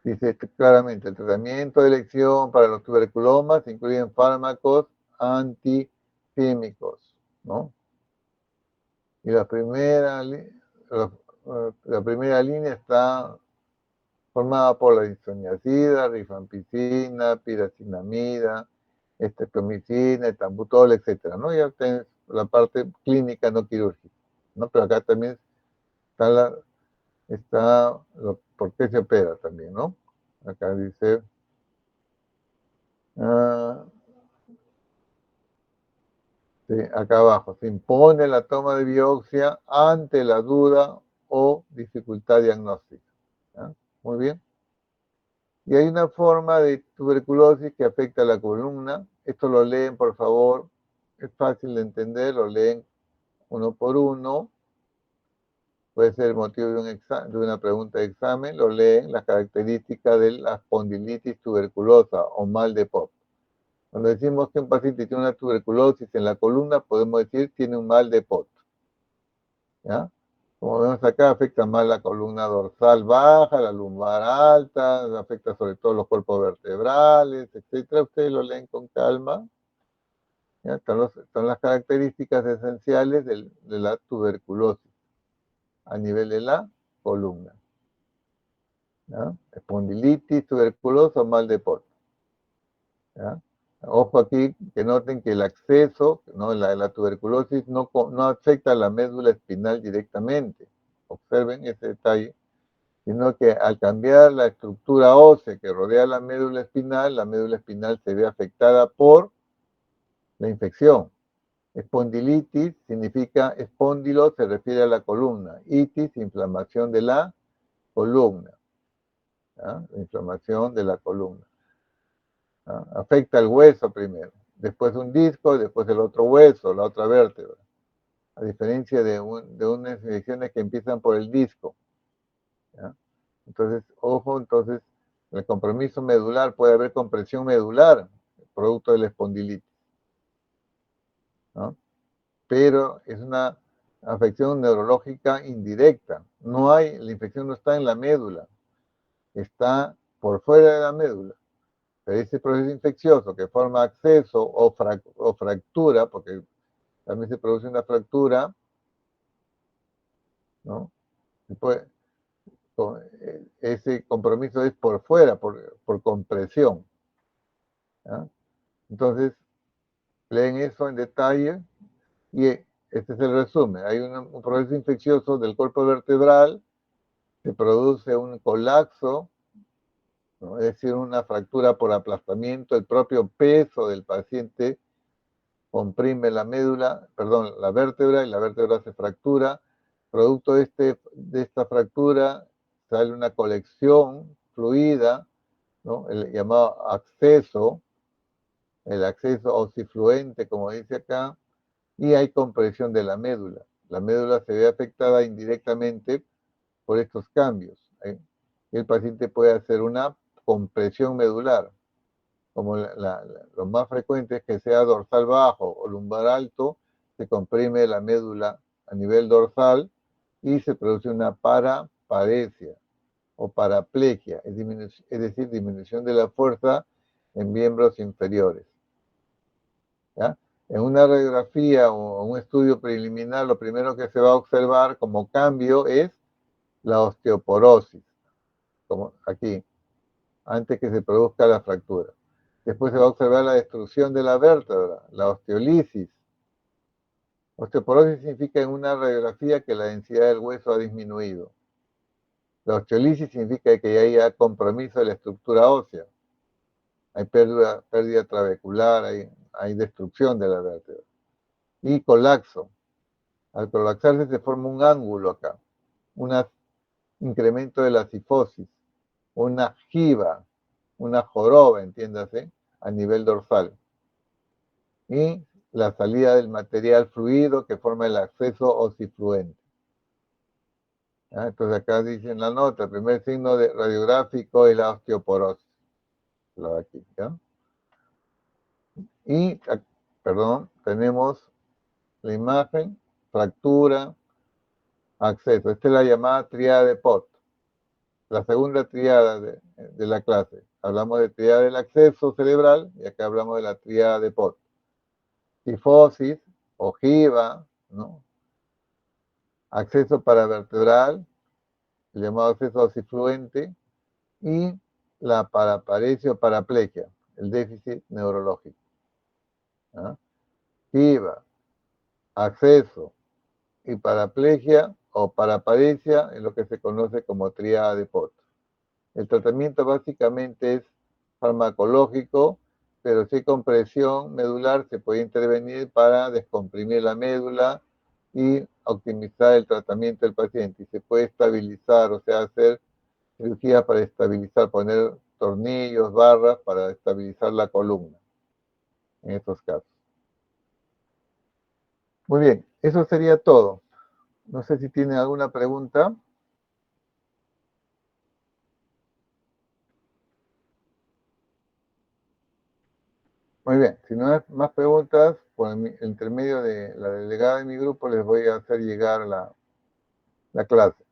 Speaker 1: dice claramente, el tratamiento de elección para los tuberculomas incluyen fármacos antifímicos, ¿no? Y la primera línea está formada por la isoniazida, rifampicina, piracinamida, estreptomicina, etambutol, etcétera, ¿no? Ya tienes la parte clínica no quirúrgica, ¿no? Pero acá también está por qué se opera también, ¿no? Acá dice, ah, sí, acá abajo, se impone la toma de biopsia ante la duda o dificultad diagnóstica. ¿Ya? Muy bien. Y hay una forma de tuberculosis que afecta a la columna. Esto lo leen, por favor. Es fácil de entender, lo leen uno por uno. puede ser motivo de una pregunta de examen, lo leen, las características de la espondilitis tuberculosa o mal de Pop. Cuando decimos que un paciente tiene una tuberculosis en la columna, podemos decir tiene un mal de Pop. ¿Ya? Como vemos acá, afecta más la columna dorsal baja, la lumbar alta, afecta sobre todo los cuerpos vertebrales, etcétera. Ustedes lo leen con calma. ¿Ya? Están las características esenciales de la tuberculosis a nivel de la columna. ¿Ya? Espondilitis, tuberculosa o mal de Pott. ¿Ya? Ojo aquí, que noten que el acceso, ¿no? la tuberculosis no afecta a la médula espinal directamente. Observen ese detalle, sino que al cambiar la estructura ósea que rodea la médula espinal se ve afectada por la infección. Espondilitis significa, espóndilo se refiere a la columna, itis, inflamación de la columna. ¿Ya? La inflamación de la columna. ¿Ya? Afecta el hueso primero, después un disco, después el otro hueso, la otra vértebra. A diferencia de unas infecciones que empiezan por el disco. ¿Ya? Entonces, ojo, el compromiso medular, puede haber compresión medular, producto de la espondilitis. ¿No? Pero es una afección neurológica indirecta. La infección no está en la médula, está por fuera de la médula. Pero ese proceso infeccioso que forma acceso o fractura, porque también se produce una fractura, ¿no? Después, ese compromiso es por fuera, por compresión. ¿Ya? Entonces, leen eso en detalle y este es el resumen. Hay un proceso infeccioso del cuerpo vertebral, se produce un colapso, ¿no? Es decir, una fractura por aplastamiento, el propio peso del paciente comprime la vértebra y la vértebra se fractura. Producto de esta fractura sale una colección fluida, ¿no? El llamado acceso, el acceso ossifluente, como dice acá, y hay compresión de la médula. La médula se ve afectada indirectamente por estos cambios. El paciente puede hacer una compresión medular, como lo más frecuente es que sea dorsal bajo o lumbar alto, se comprime la médula a nivel dorsal y se produce una paraparesia o paraplegia, es decir, disminución de la fuerza en miembros inferiores. ¿Ya? En una radiografía o un estudio preliminar, lo primero que se va a observar como cambio es la osteoporosis, como aquí, antes que se produzca la fractura. Después se va a observar la destrucción de la vértebra, la osteolisis. Osteoporosis significa en una radiografía que la densidad del hueso ha disminuido. La osteolisis significa que hay compromiso de la estructura ósea. Hay pérdida trabecular, hay destrucción de la vértebra. Y colapso. Al colapsarse se forma un ángulo acá, un incremento de la cifosis, una jiba, una joroba, entiéndase, a nivel dorsal. Y la salida del material fluido que forma el acceso ossifluente. ¿Ya? Entonces acá dice en la nota, el primer signo radiográfico es la osteoporosis. Lo de aquí, ¿ya? Y, tenemos la imagen, fractura, acceso. Esta es la llamada tríada de Pott. La segunda tríada de la clase. Hablamos de tríada del acceso cerebral y acá hablamos de la tríada de Pott. Cifosis, ojiva, ¿no? Acceso paravertebral, el llamado acceso ossifluente, y la paraparesia o paraplegia, el déficit neurológico. ¿Ah? Jiva, acceso y paraplegia o paraparesia es lo que se conoce como tríada de Pott. El tratamiento básicamente es farmacológico, pero si hay compresión medular se puede intervenir para descomprimir la médula y optimizar el tratamiento del paciente. Y se puede estabilizar, o sea, hacer cirugía para estabilizar, poner tornillos, barras para estabilizar la columna en estos casos. Muy bien, eso sería todo. No sé si tienen alguna pregunta. Muy bien, si no hay más preguntas, por el intermedio de la delegada de mi grupo, les voy a hacer llegar la clase.